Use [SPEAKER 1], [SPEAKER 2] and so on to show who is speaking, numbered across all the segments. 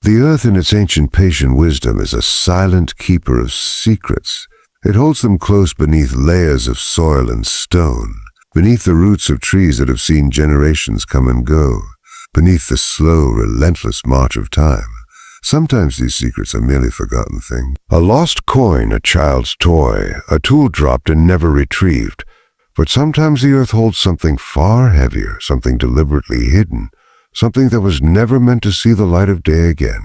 [SPEAKER 1] The earth in its ancient patient wisdom is a silent keeper of secrets. It holds them close beneath layers of soil and stone, beneath the roots of trees that have seen generations come and go, beneath the slow, relentless march of time. Sometimes these secrets are merely forgotten things. A lost coin, a child's toy, a tool dropped and never retrieved. But sometimes the earth holds something far heavier, something deliberately hidden, something that was never meant to see the light of day again.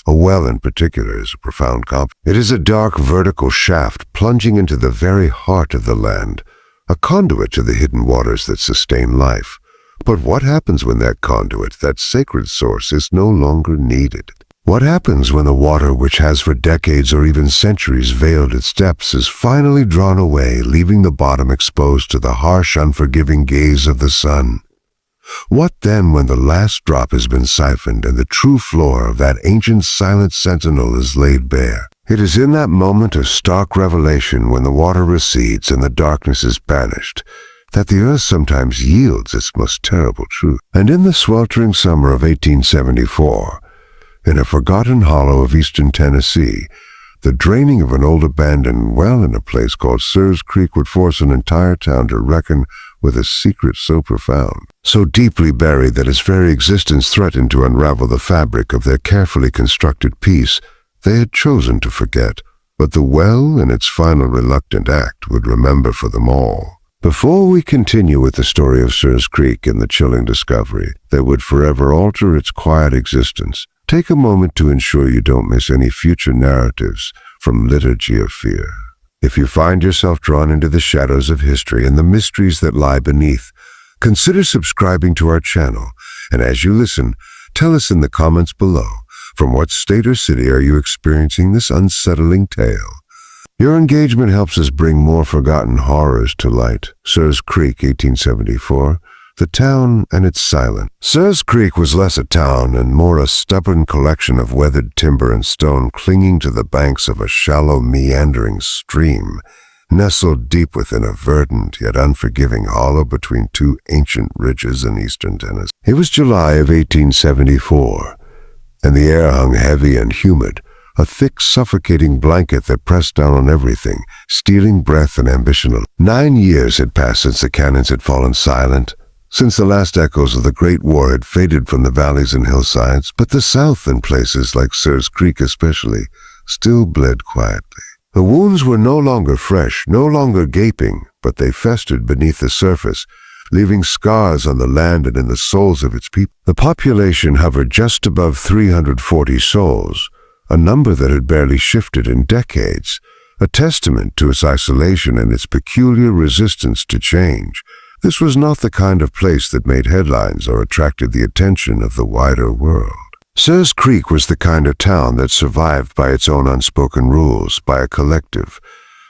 [SPEAKER 1] A well in particular is a profound compliment. It is a dark vertical shaft plunging into the very heart of the land, a conduit to the hidden waters that sustain life. But what happens when that conduit, that sacred source, is no longer needed? What happens when the water which has for decades or even centuries veiled its depths is finally drawn away, leaving the bottom exposed to the harsh, unforgiving gaze of the sun? What then when the last drop has been siphoned and the true floor of that ancient silent sentinel is laid bare? It is in that moment of stark revelation, when the water recedes and the darkness is banished, that the earth sometimes yields its most terrible truth. And in the sweltering summer of 1874, in a forgotten hollow of eastern Tennessee, the draining of an old abandoned well in a place called Sears Creek would force an entire town to reckon with a secret so profound, so deeply buried that its very existence threatened to unravel the fabric of their carefully constructed peace they had chosen to forget. But the well, in its final reluctant act, would remember for them all. Before we continue with the story of Sears Creek and the chilling discovery that would forever alter its quiet existence, take a moment to ensure you don't miss any future narratives from Liturgy of Fear. If you find yourself drawn into the shadows of history and the mysteries that lie beneath, consider subscribing to our channel, and as you listen, tell us in the comments below, from what state or city are you experiencing this unsettling tale? Your engagement helps us bring more forgotten horrors to light. Sears Creek, 1874. The town and its silence. Sears Creek was less a town and more a stubborn collection of weathered timber and stone clinging to the banks of a shallow, meandering stream, nestled deep within a verdant yet unforgiving hollow between two ancient ridges in eastern Tennessee. It was July of 1874, and the air hung heavy and humid, a thick, suffocating blanket that pressed down on everything, stealing breath and ambition. 9 years had passed since the cannons had fallen silent, since the last echoes of the Great War had faded from the valleys and hillsides, but the South, in places like Sears Creek especially, still bled quietly. The wounds were no longer fresh, no longer gaping, but they festered beneath the surface, leaving scars on the land and in the souls of its people. The population hovered just above 340 souls, a number that had barely shifted in decades, a testament to its isolation and its peculiar resistance to change. This was not the kind of place that made headlines or attracted the attention of the wider world. Sears Creek was the kind of town that survived by its own unspoken rules, by a collective,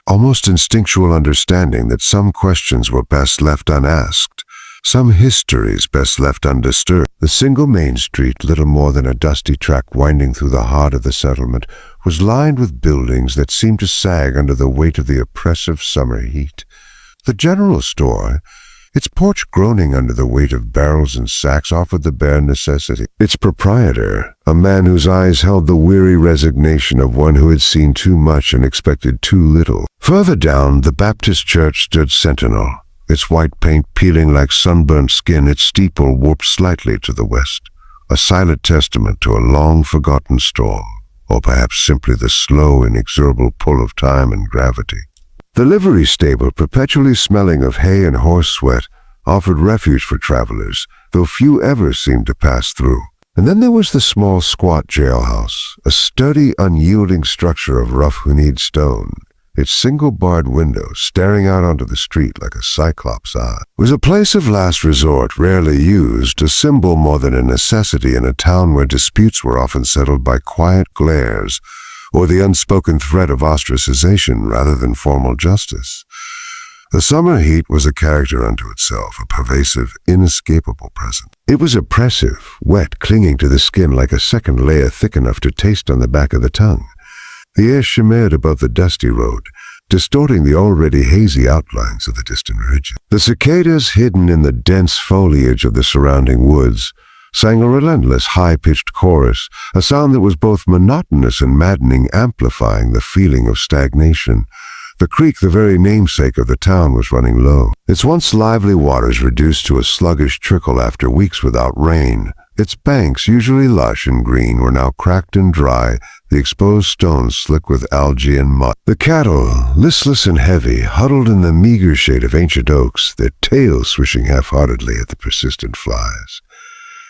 [SPEAKER 1] almost instinctual understanding that some questions were best left unasked, some histories best left undisturbed. The single main street, little more than a dusty track winding through the heart of the settlement, was lined with buildings that seemed to sag under the weight of the oppressive summer heat. The general store, its porch groaning under the weight of barrels and sacks, offered the bare necessity. Its proprietor, a man whose eyes held the weary resignation of one who had seen too much and expected too little. Further down, the Baptist church stood sentinel, its white paint peeling like sunburnt skin, its steeple warped slightly to the west, a silent testament to a long-forgotten storm, or perhaps simply the slow, inexorable pull of time and gravity. The livery stable, perpetually smelling of hay and horse sweat, offered refuge for travelers, though few ever seemed to pass through. And then there was the small, squat jailhouse, a sturdy, unyielding structure of rough-hewn stone. Its single-barred window, staring out onto the street like a cyclops' eye, was a place of last resort, rarely used, a symbol more than a necessity in a town where disputes were often settled by quiet glares, or the unspoken threat of ostracization rather than formal justice. The summer heat was a character unto itself, a pervasive, inescapable presence. It was oppressive, wet, clinging to the skin like a second layer thick enough to taste on the back of the tongue. The air shimmered above the dusty road, distorting the already hazy outlines of the distant ridges. The cicadas, hidden in the dense foliage of the surrounding woods, sang a relentless high-pitched chorus, a sound that was both monotonous and maddening, amplifying the feeling of stagnation. The creek, the very namesake of the town, was running low. Its once lively waters reduced to a sluggish trickle after weeks without rain. Its banks, usually lush and green, were now cracked and dry, the exposed stones slick with algae and mud. The cattle, listless and heavy, huddled in the meager shade of ancient oaks, their tails swishing half-heartedly at the persistent flies.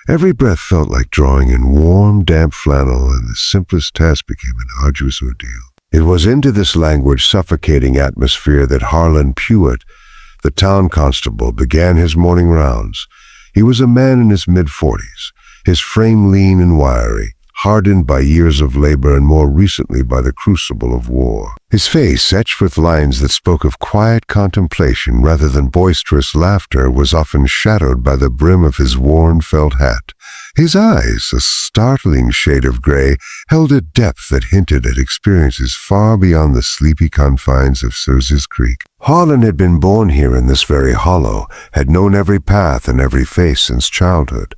[SPEAKER 1] Every breath felt like drawing in warm, damp flannel, and the simplest task became an arduous ordeal. It was into this languid, suffocating atmosphere that Harlan Pewitt, the town constable, began his morning rounds. He was a man in his mid-40s, his frame lean and wiry, hardened by years of labor and more recently by the crucible of war. His face, etched with lines that spoke of quiet contemplation rather than boisterous laughter, was often shadowed by the brim of his worn felt hat. His eyes, a startling shade of gray, held a depth that hinted at experiences far beyond the sleepy confines of Surzes Creek. Harlan had been born here in this very hollow, had known every path and every face since childhood.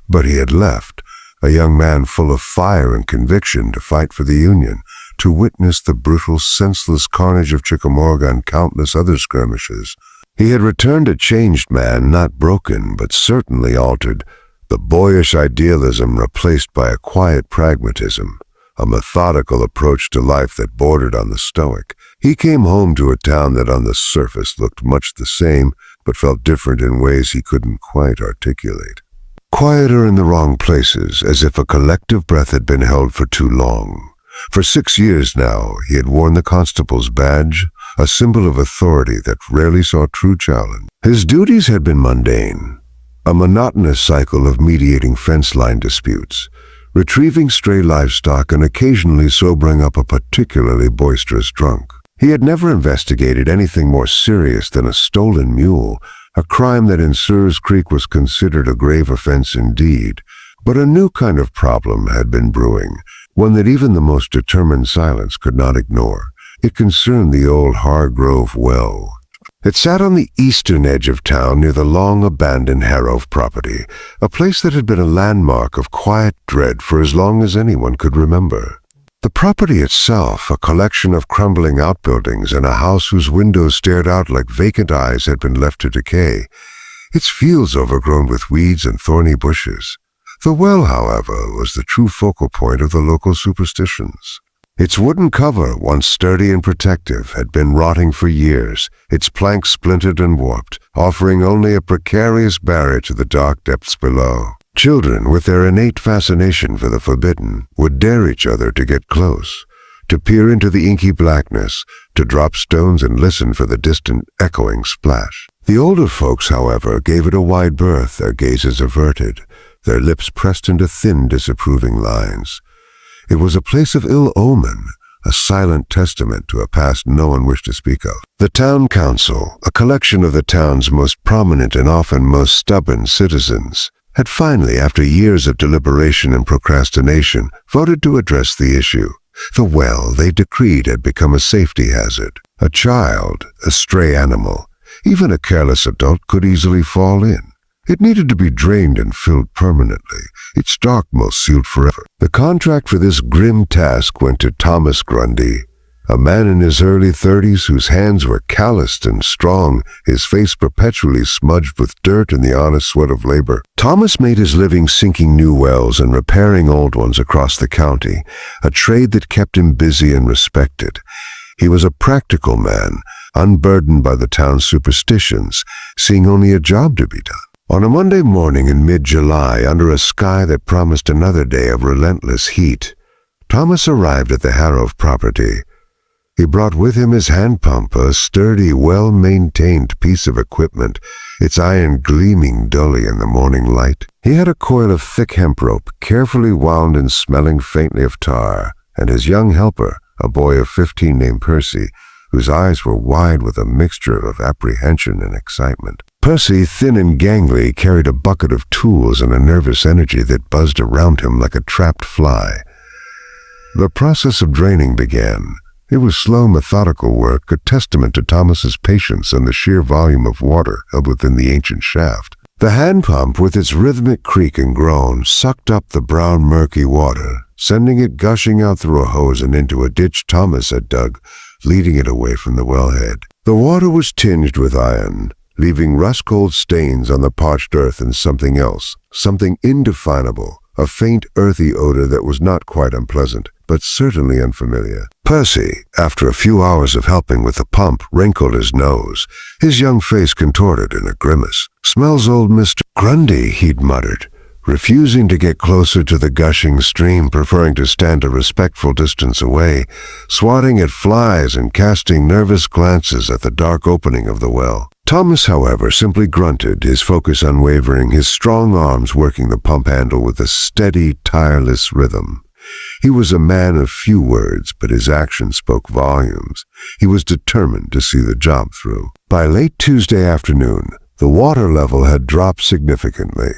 [SPEAKER 1] But he had left, a young man full of fire and conviction, to fight for the Union, to witness the brutal, senseless carnage of Chickamauga and countless other skirmishes. He had returned a changed man, not broken, but certainly altered, the boyish idealism replaced by a quiet pragmatism, a methodical approach to life that bordered on the stoic. He came home to a town that on the surface looked much the same, but felt different in ways he couldn't quite articulate. Quieter in the wrong places, as if a collective breath had been held for too long. For 6 years now, he had worn the constable's badge, a symbol of authority that rarely saw true challenge. His duties had been mundane, a monotonous cycle of mediating fence line disputes, retrieving stray livestock, and occasionally sobering up a particularly boisterous drunk. He had never investigated anything more serious than a stolen mule, a crime that in Surzes Creek was considered a grave offense indeed. But a new kind of problem had been brewing, one that even the most determined silence could not ignore. It concerned the old Hargrove well. It sat on the eastern edge of town near the long-abandoned Harrow property, a place that had been a landmark of quiet dread for as long as anyone could remember. The property itself, a collection of crumbling outbuildings and a house whose windows stared out like vacant eyes, had been left to decay, its fields overgrown with weeds and thorny bushes. The well, however, was the true focal point of the local superstitions. Its wooden cover, once sturdy and protective, had been rotting for years, its planks splintered and warped, offering only a precarious barrier to the dark depths below. Children, with their innate fascination for the forbidden, would dare each other to get close, to peer into the inky blackness, to drop stones and listen for the distant, echoing splash. The older folks, however, gave it a wide berth, their gazes averted, their lips pressed into thin, disapproving lines. It was a place of ill omen, a silent testament to a past no one wished to speak of. The town council, a collection of the town's most prominent and often most stubborn citizens, had finally, after years of deliberation and procrastination, voted to address the issue. The well, they decreed, had become a safety hazard. A child, a stray animal, even a careless adult could easily fall in. It needed to be drained and filled permanently, its darkmost sealed forever. The contract for this grim task went to Thomas Grundy, a man in his early 30s whose hands were calloused and strong, his face perpetually smudged with dirt and the honest sweat of labor. Thomas made his living sinking new wells and repairing old ones across the county, a trade that kept him busy and respected. He was a practical man, unburdened by the town's superstitions, seeing only a job to be done. On a Monday morning in mid-July, under a sky that promised another day of relentless heat, Thomas arrived at the Harrow property. He brought with him his hand pump, a sturdy, well-maintained piece of equipment, its iron gleaming dully in the morning light. He had a coil of thick hemp rope, carefully wound and smelling faintly of tar, and his young helper, a boy of 15 named Percy, whose eyes were wide with a mixture of apprehension and excitement. Percy, thin and gangly, carried a bucket of tools and a nervous energy that buzzed around him like a trapped fly. The process of draining began. It was slow, methodical work, a testament to Thomas's patience and the sheer volume of water held within the ancient shaft. The hand pump, with its rhythmic creak and groan, sucked up the brown, murky water, sending it gushing out through a hose and into a ditch Thomas had dug, leading it away from the wellhead. The water was tinged with iron, leaving rust-cold stains on the parched earth and something else, something indefinable, a faint earthy odor that was not quite unpleasant, but certainly unfamiliar. Percy, after a few hours of helping with the pump, wrinkled his nose, his young face contorted in a grimace. "Smells old Mr. Grundy," he'd muttered, refusing to get closer to the gushing stream, preferring to stand a respectful distance away, swatting at flies and casting nervous glances at the dark opening of the well. Thomas, however, simply grunted, his focus unwavering, his strong arms working the pump handle with a steady, tireless rhythm. He was a man of few words, but his actions spoke volumes. He was determined to see the job through. By late Tuesday afternoon, the water level had dropped significantly,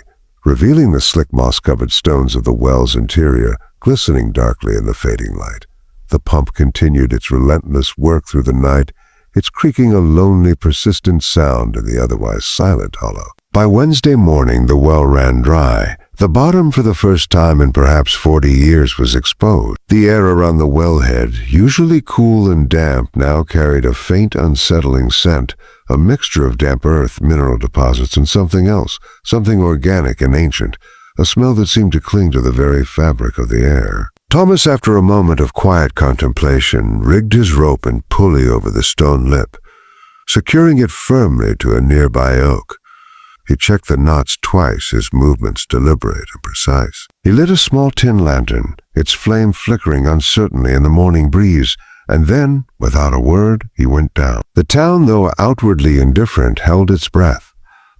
[SPEAKER 1] revealing the slick moss-covered stones of the well's interior, glistening darkly in the fading light. The pump continued its relentless work through the night, its creaking a lonely, persistent sound in the otherwise silent hollow. By Wednesday morning, the well ran dry. The bottom, for the first time in perhaps 40 years, was exposed. The air around the wellhead, usually cool and damp, now carried a faint, unsettling scent, a mixture of damp earth, mineral deposits, and something else, something organic and ancient, a smell that seemed to cling to the very fabric of the air. Thomas, after a moment of quiet contemplation, rigged his rope and pulley over the stone lip, securing it firmly to a nearby oak. He checked the knots twice, his movements deliberate and precise. He lit a small tin lantern, its flame flickering uncertainly in the morning breeze, and then, without a word, he went down. The town, though outwardly indifferent, held its breath.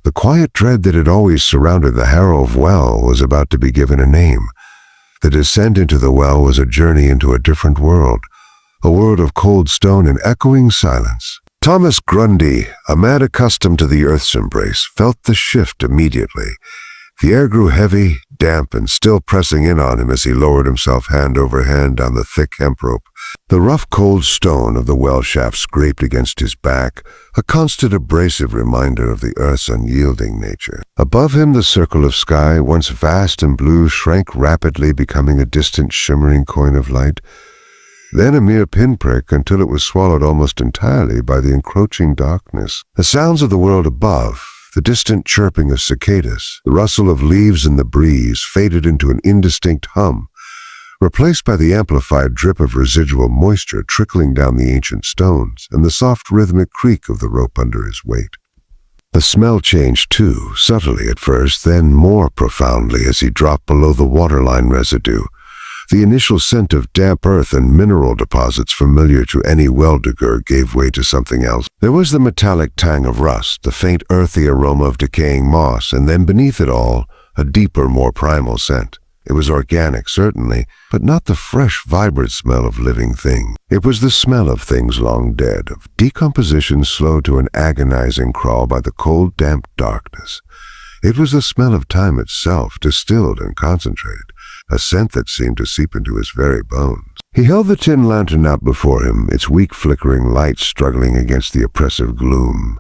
[SPEAKER 1] The quiet dread that had always surrounded the Harrow Well was about to be given a name. The descent into the well was a journey into a different world, a world of cold stone and echoing silence. Thomas Grundy, a man accustomed to the earth's embrace, felt the shift immediately. The air grew heavy, damp, and still pressing in on him as he lowered himself hand over hand down the thick hemp rope. The rough, cold stone of the well shaft scraped against his back, a constant abrasive reminder of the earth's unyielding nature. Above him, the circle of sky, once vast and blue, shrank rapidly, becoming a distant, shimmering coin of light, then a mere pinprick until it was swallowed almost entirely by the encroaching darkness. The sounds of the world above, the distant chirping of cicadas, the rustle of leaves in the breeze, faded into an indistinct hum, replaced by the amplified drip of residual moisture trickling down the ancient stones and the soft rhythmic creak of the rope under his weight. The smell changed too, subtly at first, then more profoundly as he dropped below the waterline residue. The initial scent of damp earth and mineral deposits familiar to any well-digger gave way to something else. There was the metallic tang of rust, the faint earthy aroma of decaying moss, and then beneath it all, a deeper, more primal scent. It was organic, certainly, but not the fresh, vibrant smell of living things. It was the smell of things long dead, of decomposition slow to an agonizing crawl by the cold, damp darkness. It was the smell of time itself, distilled and concentrated, a scent that seemed to seep into his very bones. He held the tin lantern out before him, its weak flickering light struggling against the oppressive gloom,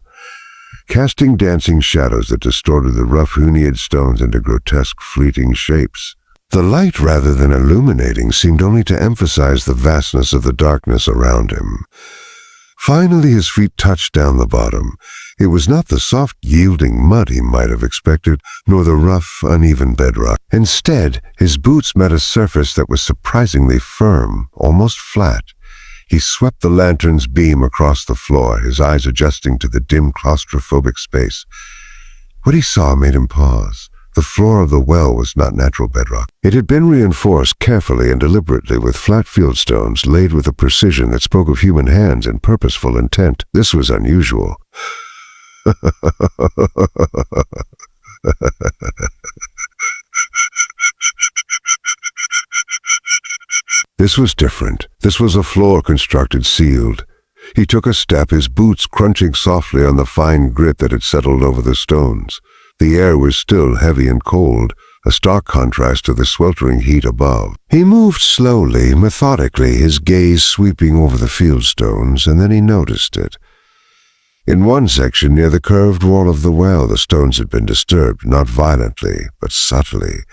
[SPEAKER 1] casting dancing shadows that distorted the rough Huniad stones into grotesque, fleeting shapes. The light, rather than illuminating, seemed only to emphasize the vastness of the darkness around him. Finally, his feet touched down the bottom. It was not the soft, yielding mud he might have expected, nor the rough, uneven bedrock. Instead, his boots met a surface that was surprisingly firm, almost flat. He swept the lantern's beam across the floor, his eyes adjusting to the dim, claustrophobic space. What he saw made him pause. The floor of the well was not natural bedrock. It had been reinforced carefully and deliberately with flat field stones laid with a precision that spoke of human hands and purposeful intent. This was unusual. This was different. This was a floor constructed sealed. He took a step, his boots crunching softly on the fine grit that had settled over the stones. The air was still heavy and cold, a stark contrast to the sweltering heat above. He moved slowly, methodically, his gaze sweeping over the field stones, and then he noticed it. In one section near the curved wall of the well, the stones had been disturbed, not violently, but subtly,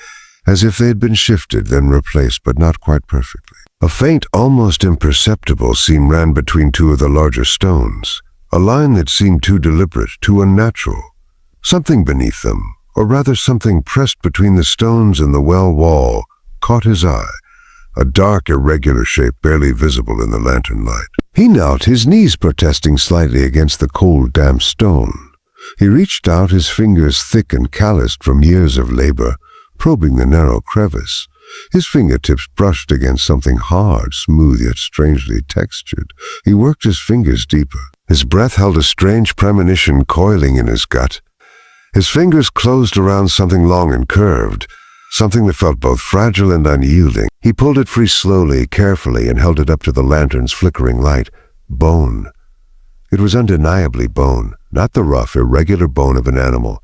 [SPEAKER 1] as if they had been shifted, then replaced, but not quite perfectly. A faint, almost imperceptible seam ran between two of the larger stones, a line that seemed too deliberate, too unnatural. Something beneath them, or rather something pressed between the stones and the well wall, caught his eye, a dark, irregular shape barely visible in the lantern light. He knelt, his knees protesting slightly against the cold, damp stone. He reached out, his fingers thick and calloused from years of labor, probing the narrow crevice. His fingertips brushed against something hard, smooth yet strangely textured. He worked his fingers deeper. His breath held a strange premonition coiling in his gut. His fingers closed around something long and curved, something that felt both fragile and unyielding. He pulled it free slowly, carefully, and held it up to the lantern's flickering light. Bone. It was undeniably bone, not the rough, irregular bone of an animal,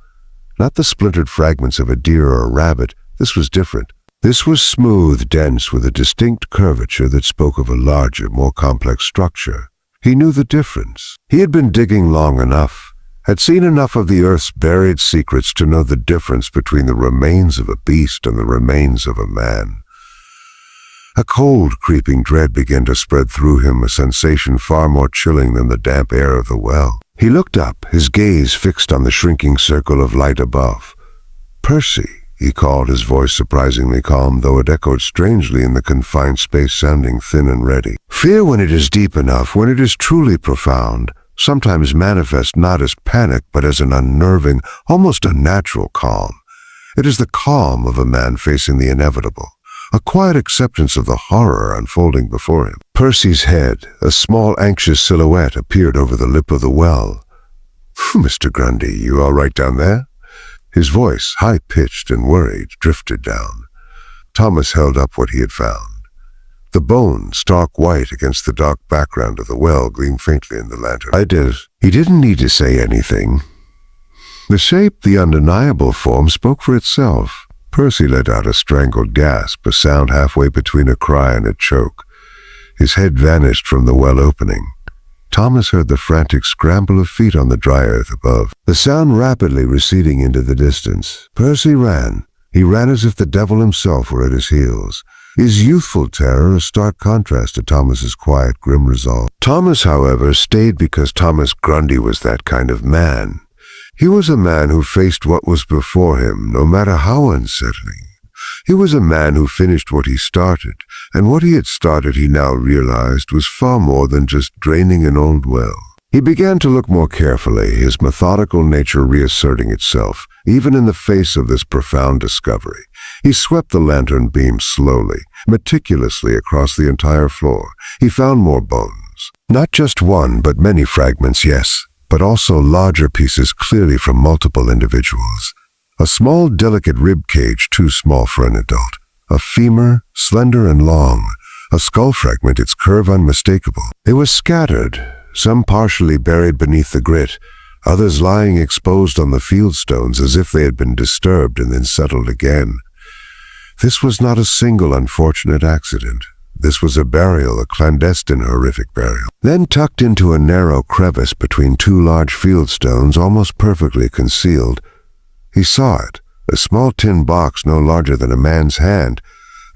[SPEAKER 1] not the splintered fragments of a deer or a rabbit. This was different. This was smooth, dense, with a distinct curvature that spoke of a larger, more complex structure. He knew the difference. He had been digging long enough, had seen enough of the earth's buried secrets to know the difference between the remains of a beast and the remains of a man. A cold, creeping dread began to spread through him, a sensation far more chilling than the damp air of the well. He looked up, his gaze fixed on the shrinking circle of light above. "Percy," he called, his voice surprisingly calm, though it echoed strangely in the confined space, sounding thin and ready. Fear, when it is deep enough, when it is truly profound, sometimes manifests not as panic, but as an unnerving, almost unnatural calm. It is the calm of a man facing the inevitable, a quiet acceptance of the horror unfolding before him. Percy's head, a small anxious silhouette, appeared over the lip of the well. "Mr. Grundy, you all right down there?" His voice, high-pitched and worried, drifted down. Thomas held up what he had found. The bone, stark white against the dark background of the well, gleamed faintly in the lantern. He didn't need to say anything. The shape, the undeniable form, spoke for itself. Percy let out a strangled gasp, a sound halfway between a cry and a choke. His head vanished from the well opening. Thomas heard the frantic scramble of feet on the dry earth above, the sound rapidly receding into the distance. Percy ran. He ran as if the devil himself were at his heels, his youthful terror a stark contrast to Thomas's quiet, grim resolve. Thomas, however, stayed because Thomas Grundy was that kind of man. He was a man who faced what was before him, no matter how unsettling. He was a man who finished what he started, and what he had started, he now realized, was far more than just draining an old well. He began to look more carefully, his methodical nature reasserting itself, even in the face of this profound discovery. He swept the lantern beam slowly, meticulously across the entire floor. He found more bones. Not just one, but many fragments, yes, but also larger pieces clearly from multiple individuals. A small, delicate rib cage too small for an adult. A femur, slender and long. A skull fragment, its curve unmistakable. They were scattered, some partially buried beneath the grit, others lying exposed on the field stones as if they had been disturbed and then settled again. This was not a single unfortunate accident. This was a burial, a clandestine, horrific burial. Then tucked into a narrow crevice between two large field stones, almost perfectly concealed, he saw it, a small tin box no larger than a man's hand,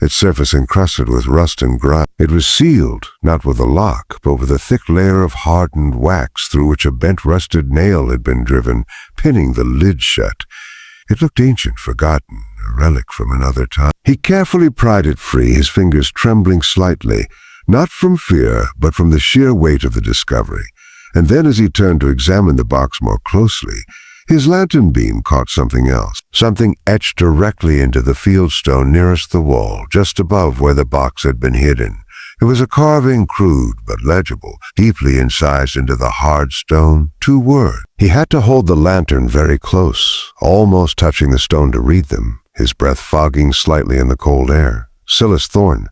[SPEAKER 1] its surface encrusted with rust and grime. It was sealed, not with a lock, but with a thick layer of hardened wax through which a bent rusted nail had been driven, pinning the lid shut. It looked ancient, forgotten, a relic from another time. He carefully pried it free, his fingers trembling slightly, not from fear, but from the sheer weight of the discovery. And then as he turned to examine the box more closely, his lantern beam caught something else, something etched directly into the field stone nearest the wall, just above where the box had been hidden. It was a carving, crude but legible, deeply incised into the hard stone, 2 words. He had to hold the lantern very close, almost touching the stone to read them, his breath fogging slightly in the cold air. Silas Thorne.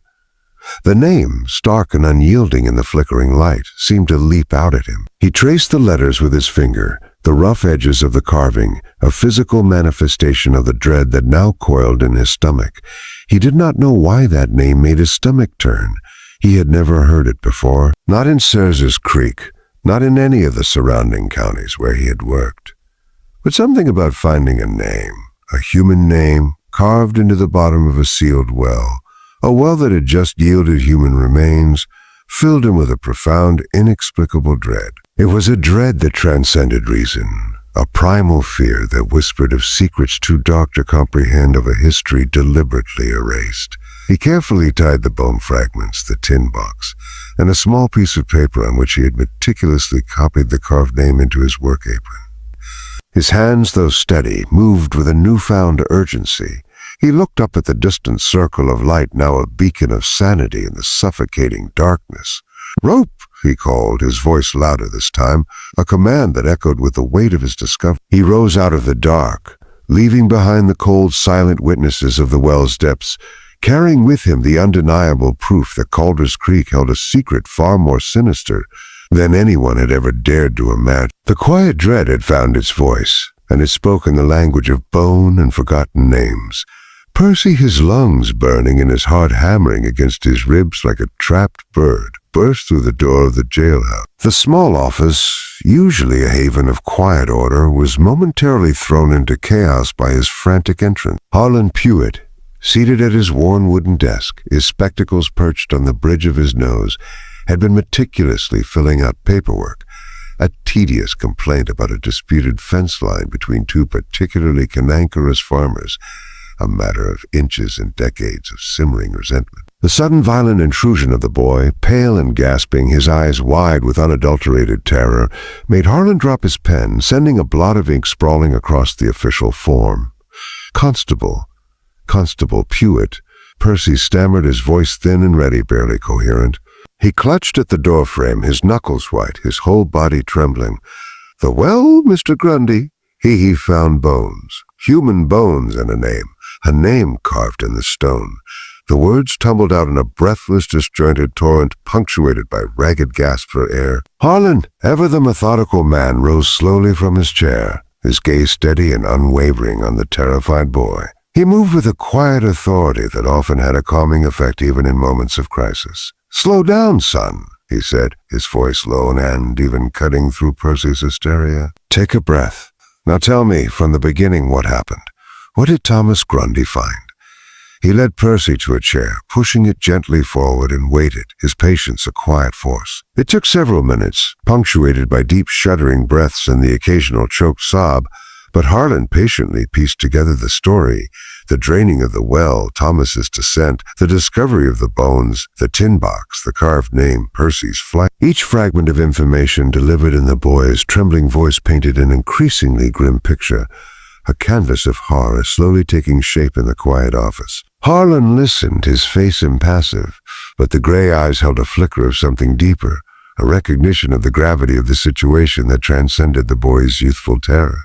[SPEAKER 1] The name, stark and unyielding in the flickering light, seemed to leap out at him. He traced the letters with his finger, the rough edges of the carving, a physical manifestation of the dread that now coiled in his stomach. He did not know why that name made his stomach turn. He had never heard it before, not in Sers's Creek, not in any of the surrounding counties where he had worked. But something about finding a name, a human name, carved into the bottom of a sealed well, a well that had just yielded human remains, filled him with a profound, inexplicable dread. It was a dread that transcended reason, a primal fear that whispered of secrets too dark to comprehend, of a history deliberately erased. He carefully tied the bone fragments, the tin box, and a small piece of paper on which he had meticulously copied the carved name into his work apron. His hands, though steady, moved with a newfound urgency. He looked up at the distant circle of light, now a beacon of sanity in the suffocating darkness. "Rope!" he called, his voice louder this time, a command that echoed with the weight of his discovery. He rose out of the dark, leaving behind the cold, silent witnesses of the well's depths, carrying with him the undeniable proof that Calder's Creek held a secret far more sinister than anyone had ever dared to imagine. The quiet dread had found its voice, and it spoke in the language of bone and forgotten names. Percy, his lungs burning and his heart hammering against his ribs like a trapped bird, burst through the door of the jailhouse. The small office, usually a haven of quiet order, was momentarily thrown into chaos by his frantic entrance. Harlan Pewitt, seated at his worn wooden desk, his spectacles perched on the bridge of his nose, had been meticulously filling out paperwork, a tedious complaint about a disputed fence line between two particularly cantankerous farmers, a matter of inches and decades of simmering resentment. The sudden violent intrusion of the boy, pale and gasping, his eyes wide with unadulterated terror, made Harlan drop his pen, sending a blot of ink sprawling across the official form. Constable Pewitt. Percy stammered, his voice thin and ready, barely coherent. He clutched at the doorframe, his knuckles white, his whole body trembling. "The well, Mr. Grundy?" He found bones, human bones, and a name carved in the stone. The words tumbled out in a breathless, disjointed torrent, punctuated by ragged gasps for air. Harlan, ever the methodical man, rose slowly from his chair, his gaze steady and unwavering on the terrified boy. He moved with a quiet authority that often had a calming effect even in moments of crisis. "Slow down, son," he said, his voice low and even cutting through Percy's hysteria. "Take a breath. Now tell me from the beginning what happened. What did Thomas Grundy find?" He led Percy to a chair, pushing it gently forward, and waited, his patience a quiet force. It took several minutes, punctuated by deep shuddering breaths and the occasional choked sob, but Harlan patiently pieced together the story: the draining of the well, Thomas's descent, the discovery of the bones, the tin box, the carved name, Percy's flight. Each fragment of information delivered in the boy's trembling voice painted an increasingly grim picture, a canvas of horror slowly taking shape in the quiet office. Harlan listened, his face impassive, but the gray eyes held a flicker of something deeper, a recognition of the gravity of the situation that transcended the boy's youthful terror.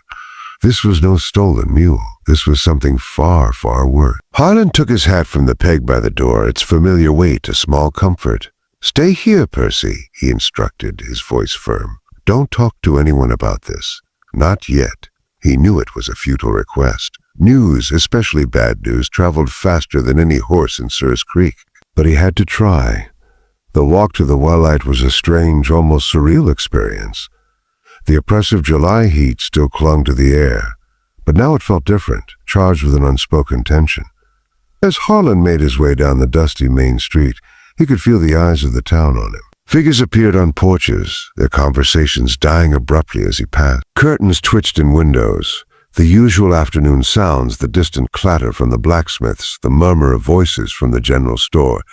[SPEAKER 1] This was no stolen mule. This was something far, far worse. Harlan took his hat from the peg by the door, its familiar weight a small comfort. "Stay here, Percy," he instructed, his voice firm. "Don't talk to anyone about this. Not yet." He knew it was a futile request. News, especially bad news, traveled faster than any horse in Sears Creek. But he had to try. The walk to the well-light was a strange, almost surreal experience. The oppressive July heat still clung to the air, but now it felt different, charged with an unspoken tension. As Harlan made his way down the dusty main street, he could feel the eyes of the town on him. Figures appeared on porches, their conversations dying abruptly as he passed. Curtains twitched in windows. The usual afternoon sounds, the distant clatter from the blacksmiths, the murmur of voices from the general store,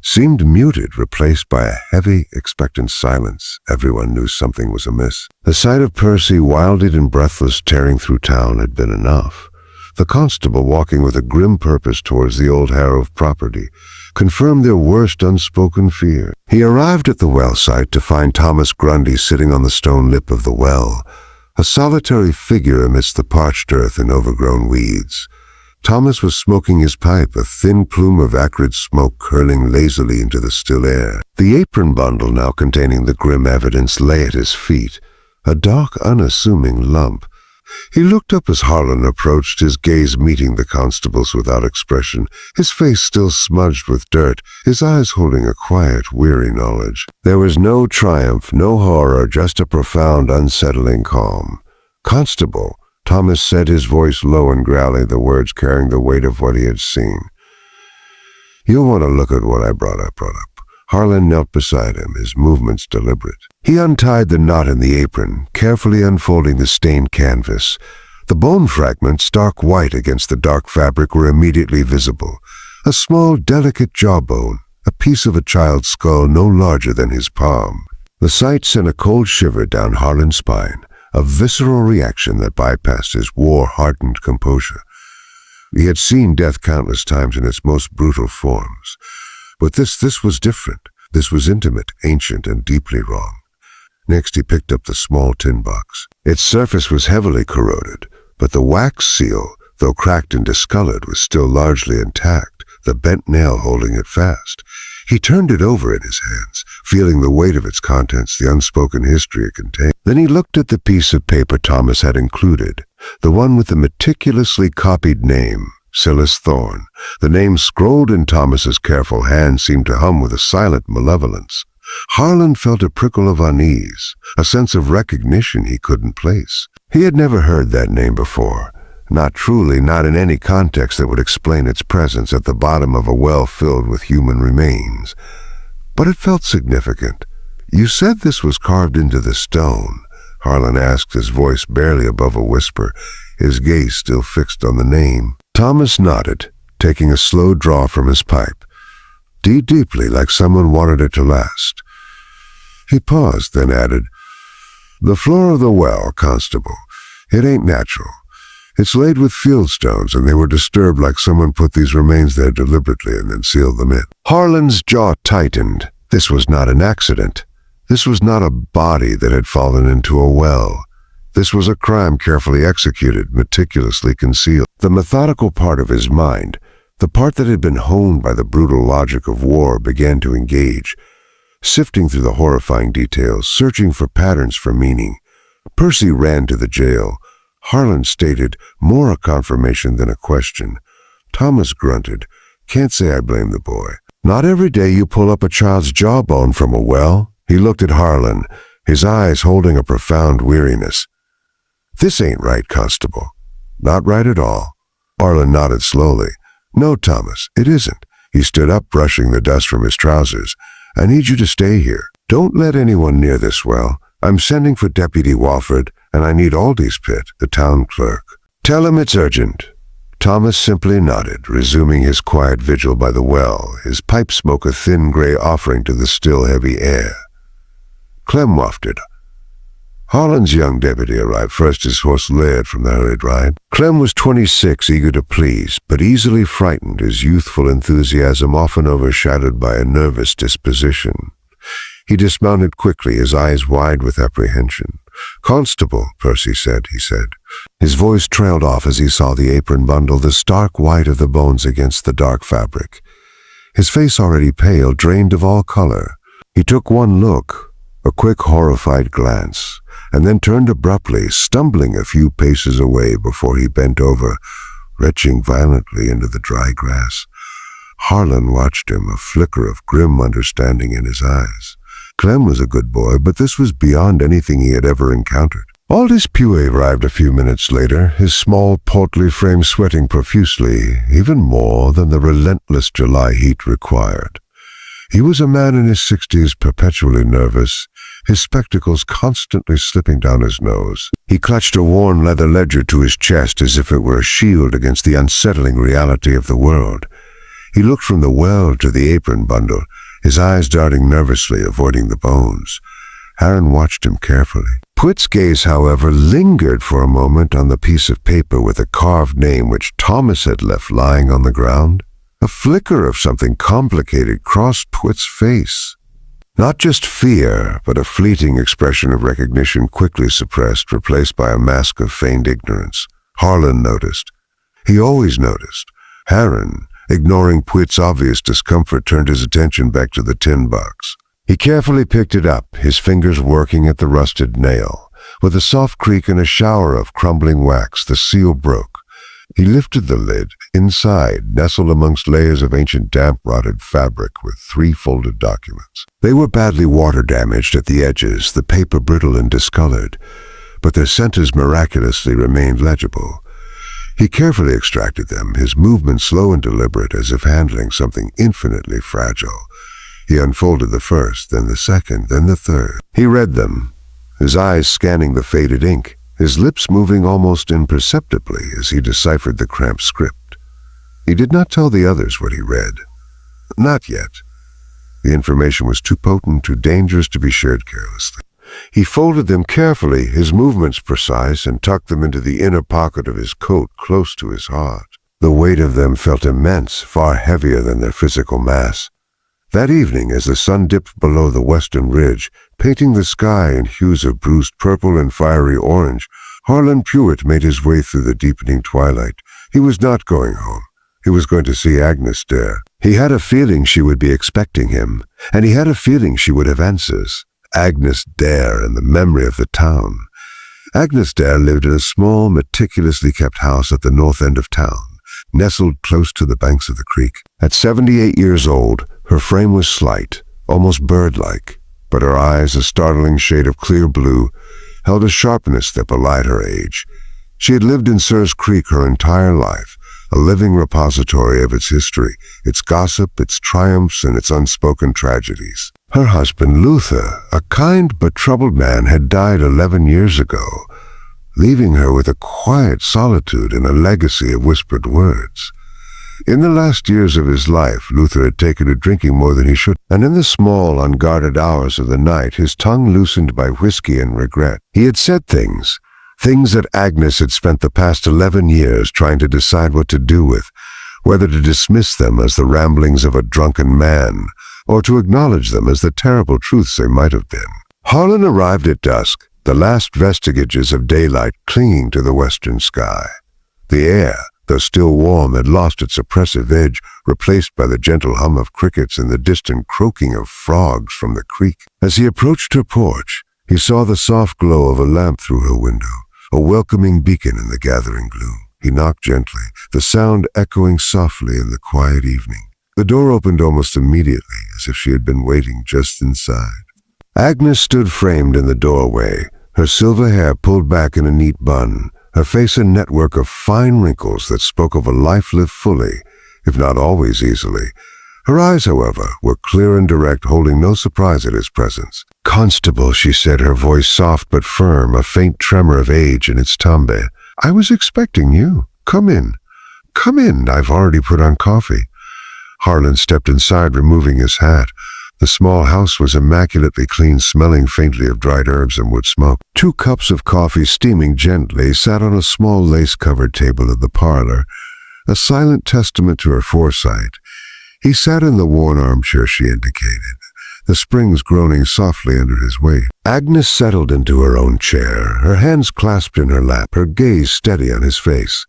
[SPEAKER 1] seemed muted, replaced by a heavy, expectant silence. Everyone knew something was amiss. The sight of Percy, wilded and breathless, tearing through town had been enough. The constable, walking with a grim purpose towards the old Harrow property, confirmed their worst unspoken fear. He arrived at the well site to find Thomas Grundy sitting on the stone lip of the well, a solitary figure amidst the parched earth and overgrown weeds. Thomas was smoking his pipe, a thin plume of acrid smoke curling lazily into the still air. The apron bundle now containing the grim evidence lay at his feet, a dark, unassuming lump, He looked up as Harlan approached, his gaze meeting the constable's without expression, his face still smudged with dirt, his eyes holding a quiet, weary knowledge. There was no triumph, no horror, just a profound, unsettling calm. "Constable," Thomas said, his voice low and growly, the words carrying the weight of what he had seen. "You'll want to look at what I brought up. Harlan knelt beside him, his movements deliberate. He untied the knot in the apron, carefully unfolding the stained canvas. The bone fragments, stark white against the dark fabric, were immediately visible. A small, delicate jawbone, a piece of a child's skull no larger than his palm. The sight sent a cold shiver down Harlan's spine, a visceral reaction that bypassed his war-hardened composure. He had seen death countless times in its most brutal forms. But this was different. This was intimate, ancient, and deeply wrong. Next he picked up the small tin box. Its surface was heavily corroded, but the wax seal, though cracked and discolored, was still largely intact, the bent nail holding it fast. He turned it over in his hands, feeling the weight of its contents, the unspoken history it contained. Then he looked at the piece of paper Thomas had included, the one with the meticulously copied name, Silas Thorne. The name scrolled in Thomas's careful hand seemed to hum with a silent malevolence. Harlan felt a prickle of unease, a sense of recognition he couldn't place. He had never heard that name before. Not truly, not in any context that would explain its presence at the bottom of a well filled with human remains. But it felt significant. "You said this was carved into the stone?" Harlan asked, his voice barely above a whisper, his gaze still fixed on the name. Thomas nodded, taking a slow draw from his pipe. Deeply, like someone wanted it to last. He paused, then added, "The floor of the well, Constable. It ain't natural. It's laid with fieldstones, and they were disturbed like someone put these remains there deliberately and then sealed them in." Harlan's jaw tightened. This was not an accident. This was not a body that had fallen into a well. This was a crime carefully executed, meticulously concealed. The methodical part of his mind, the part that had been honed by the brutal logic of war, began to engage, sifting through the horrifying details, searching for patterns for meaning. Percy ran to the jail. Harlan stated, more a confirmation than a question. Thomas grunted, "Can't say I blame the boy. Not every day you pull up a child's jawbone from a well." He looked at Harlan, his eyes holding a profound weariness. "This ain't right, Constable." "Not right at all." Harlan nodded slowly. "No, Thomas, it isn't." He stood up, brushing the dust from his trousers. "I need you to stay here. Don't let anyone near this well. I'm sending for Deputy Walford, and I need Aldi's Pit, the town clerk. Tell him it's urgent." Thomas simply nodded, resuming his quiet vigil by the well, his pipe smoke a thin gray offering to the still heavy air. Clem wafted. Harlan's young deputy arrived first, his horse Laird, from the hurried ride. Clem was 26, eager to please, but easily frightened, his youthful enthusiasm often overshadowed by a nervous disposition. He dismounted quickly, his eyes wide with apprehension. "Constable," Percy said. His voice trailed off as he saw the apron bundle, the stark white of the bones against the dark fabric. His face already pale, drained of all color. He took one look, a quick, horrified glance, and then turned abruptly, stumbling a few paces away before he bent over, retching violently into the dry grass. Harlan watched him, a flicker of grim understanding in his eyes. Clem was a good boy, but this was beyond anything he had ever encountered. Aldous Puey arrived a few minutes later, his small, portly frame sweating profusely, even more than the relentless July heat required. He was a man in his 60s, perpetually nervous, his spectacles constantly slipping down his nose. He clutched a worn leather ledger to his chest as if it were a shield against the unsettling reality of the world. He looked from the well to the apron bundle, his eyes darting nervously, avoiding the bones. Aaron watched him carefully. Pwitt's gaze, however, lingered for a moment on the piece of paper with a carved name which Thomas had left lying on the ground. A flicker of something complicated crossed Pwitt's face. Not just fear, but a fleeting expression of recognition quickly suppressed, replaced by a mask of feigned ignorance. Harlan noticed. He always noticed. Aaron, ignoring Pwitt's obvious discomfort, turned his attention back to the tin box. He carefully picked it up, his fingers working at the rusted nail. With a soft creak and a shower of crumbling wax, the seal broke. He lifted the lid. Inside, nestled amongst layers of ancient damp-rotted fabric, were 3 folded documents. They were badly water-damaged at the edges, the paper brittle and discolored, but their centers miraculously remained legible. He carefully extracted them, his movements slow and deliberate, as if handling something infinitely fragile. He unfolded the first, then the second, then the third. He read them, his eyes scanning the faded ink, his lips moving almost imperceptibly as he deciphered the cramped script. He did not tell the others what he read. Not yet. The information was too potent, too dangerous to be shared carelessly. He folded them carefully, his movements precise, and tucked them into the inner pocket of his coat close to his heart. The weight of them felt immense, far heavier than their physical mass. That evening, as the sun dipped below the western ridge, painting the sky in hues of bruised purple and fiery orange, Harlan Pruitt made his way through the deepening twilight. He was not going home. He was going to see Agnes Dare. He had a feeling she would be expecting him, and he had a feeling she would have answers. Agnes Dare and the memory of the town. Agnes Dare lived in a small, meticulously kept house at the north end of town, nestled close to the banks of the creek. At 78 years old, her frame was slight, almost bird-like, but her eyes, a startling shade of clear blue, held a sharpness that belied her age. She had lived in Sears Creek her entire life, a living repository of its history, its gossip, its triumphs, and its unspoken tragedies. Her husband, Luther, a kind but troubled man, had died 11 years ago, leaving her with a quiet solitude and a legacy of whispered words. In the last years of his life, Luther had taken to drinking more than he should, and in the small, unguarded hours of the night, his tongue loosened by whiskey and regret, he had said things that Agnes had spent the past 11 years trying to decide what to do with, whether to dismiss them as the ramblings of a drunken man, or to acknowledge them as the terrible truths they might have been. Harlan arrived at dusk, the last vestiges of daylight clinging to the western sky. The air, though still warm, had lost its oppressive edge, replaced by the gentle hum of crickets and the distant croaking of frogs from the creek. As he approached her porch, he saw the soft glow of a lamp through her window, a welcoming beacon in the gathering gloom. He knocked gently, the sound echoing softly in the quiet evening. The door opened almost immediately, as if she had been waiting just inside. Agnes stood framed in the doorway, her silver hair pulled back in a neat bun, her face a network of fine wrinkles that spoke of a life lived fully, if not always easily. Her eyes, however, were clear and direct, holding no surprise at his presence. "Constable," she said, her voice soft but firm, a faint tremor of age in its timbre. "I was expecting you. Come in. Come in. I've already put on coffee." Harlan stepped inside, removing his hat. The small house was immaculately clean, smelling faintly of dried herbs and wood smoke. 2 cups of coffee, steaming gently, sat on a small lace-covered table in the parlor, a silent testament to her foresight. He sat in the worn armchair she indicated, the springs groaning softly under his weight. Agnes settled into her own chair, her hands clasped in her lap, her gaze steady on his face.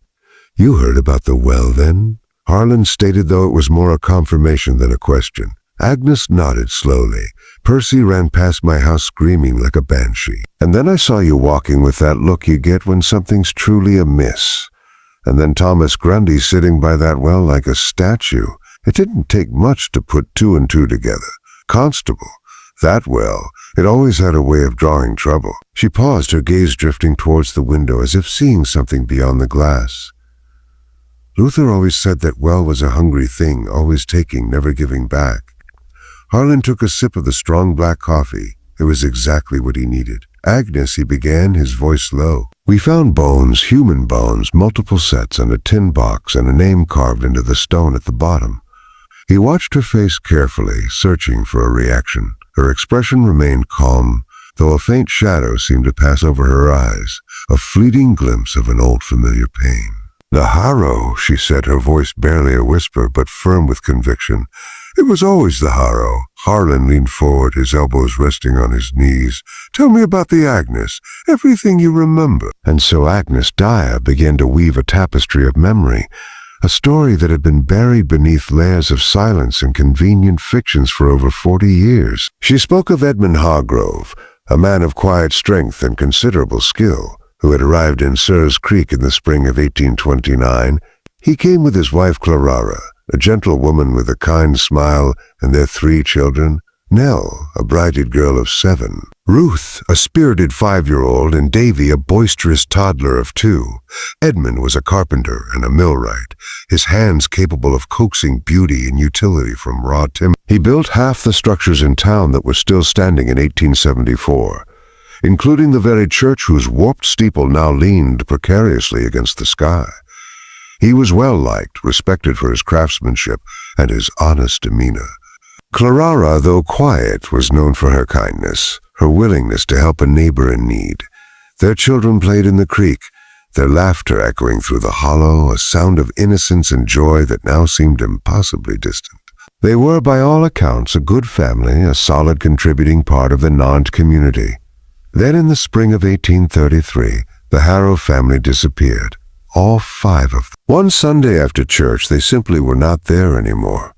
[SPEAKER 1] "You heard about the well, then?" Harlan stated, though it was more a confirmation than a question. Agnes nodded slowly. "Percy ran past my house screaming like a banshee. And then I saw you walking with that look you get when something's truly amiss. And then Thomas Grundy sitting by that well like a statue. It didn't take much to put 2 and 2 together. Constable, that well, it always had a way of drawing trouble." She paused, her gaze drifting towards the window as if seeing something beyond the glass. "Luther always said that well was a hungry thing, always taking, never giving back." Harlan took a sip of the strong black coffee. It was exactly what he needed. "Agnes," he began, his voice low. "We found bones, human bones, multiple sets, and a tin box, and a name carved into the stone at the bottom." He watched her face carefully, searching for a reaction. Her expression remained calm, though a faint shadow seemed to pass over her eyes, a fleeting glimpse of an old familiar pain. "The harrow," she said, her voice barely a whisper, but firm with conviction. "It was always the harrow." Harlan leaned forward, his elbows resting on his knees. "Tell me about the Agnes, everything you remember." And so Agnes Dyer began to weave a tapestry of memory, a story that had been buried beneath layers of silence and convenient fictions for over 40 years. She spoke of Edmund Hargrove, a man of quiet strength and considerable skill, who had arrived in Sirs Creek in the spring of 1829. He came with his wife Clara, a gentle woman with a kind smile, and their 3 children, Nell, a bright-eyed girl of 7, Ruth, a spirited 5-year-old, and Davy, a boisterous toddler of 2. Edmund was a carpenter and a millwright, his hands capable of coaxing beauty and utility from raw timber. He built half the structures in town that were still standing in 1874, including the very church whose warped steeple now leaned precariously against the sky. He was well-liked, respected for his craftsmanship and his honest demeanor. Clara, though quiet, was known for her kindness, her willingness to help a neighbor in need. Their children played in the creek, their laughter echoing through the hollow, a sound of innocence and joy that now seemed impossibly distant. They were, by all accounts, a good family, a solid contributing part of the Nantes community. Then in the spring of 1833, the Harrow family disappeared, all 5 of them. One Sunday after church, they simply were not there anymore.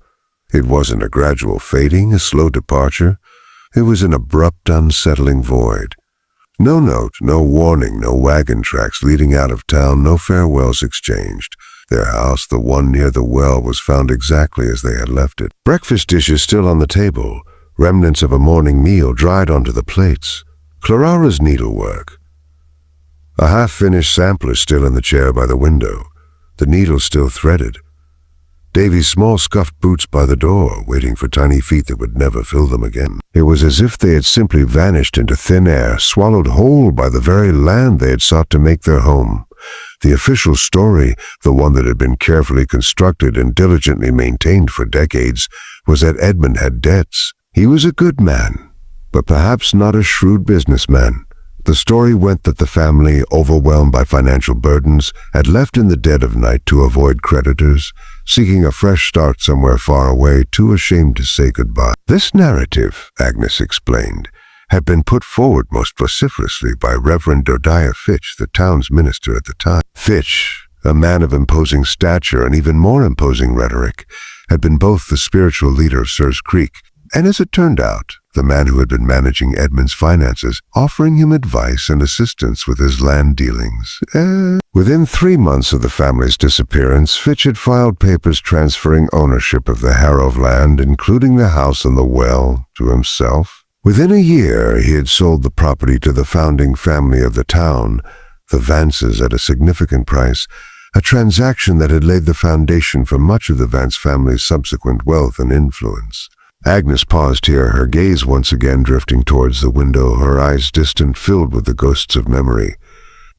[SPEAKER 1] It wasn't a gradual fading, a slow departure. It was an abrupt, unsettling void. No note, no warning, no wagon tracks leading out of town, no farewells exchanged. Their house, the one near the well, was found exactly as they had left it. Breakfast dishes still on the table, remnants of a morning meal dried onto the plates. Clara's needlework. A half-finished sampler still in the chair by the window, the needle still threaded. Davy's small scuffed boots by the door, waiting for tiny feet that would never fill them again. It was as if they had simply vanished into thin air, swallowed whole by the very land they had sought to make their home. The official story, the one that had been carefully constructed and diligently maintained for decades, was that Edmund had debts. He was a good man, but perhaps not a shrewd businessman. The story went that the family, overwhelmed by financial burdens, had left in the dead of night to avoid creditors, seeking a fresh start somewhere far away, too ashamed to say goodbye. This narrative, Agnes explained, had been put forward most vociferously by Reverend Dodiah Fitch, the town's minister at the time. Fitch, a man of imposing stature and even more imposing rhetoric, had been both the spiritual leader of Sirs Creek and, as it turned out, the man who had been managing Edmund's finances, offering him advice and assistance with his land dealings. Within 3 months of the family's disappearance, Fitch had filed papers transferring ownership of the Harrow land, including the house and the well, to himself. Within a year, he had sold the property to the founding family of the town, the Vances, at a significant price, a transaction that had laid the foundation for much of the Vance family's subsequent wealth and influence. Agnes paused here, her gaze once again drifting towards the window, her eyes distant, filled with the ghosts of memory.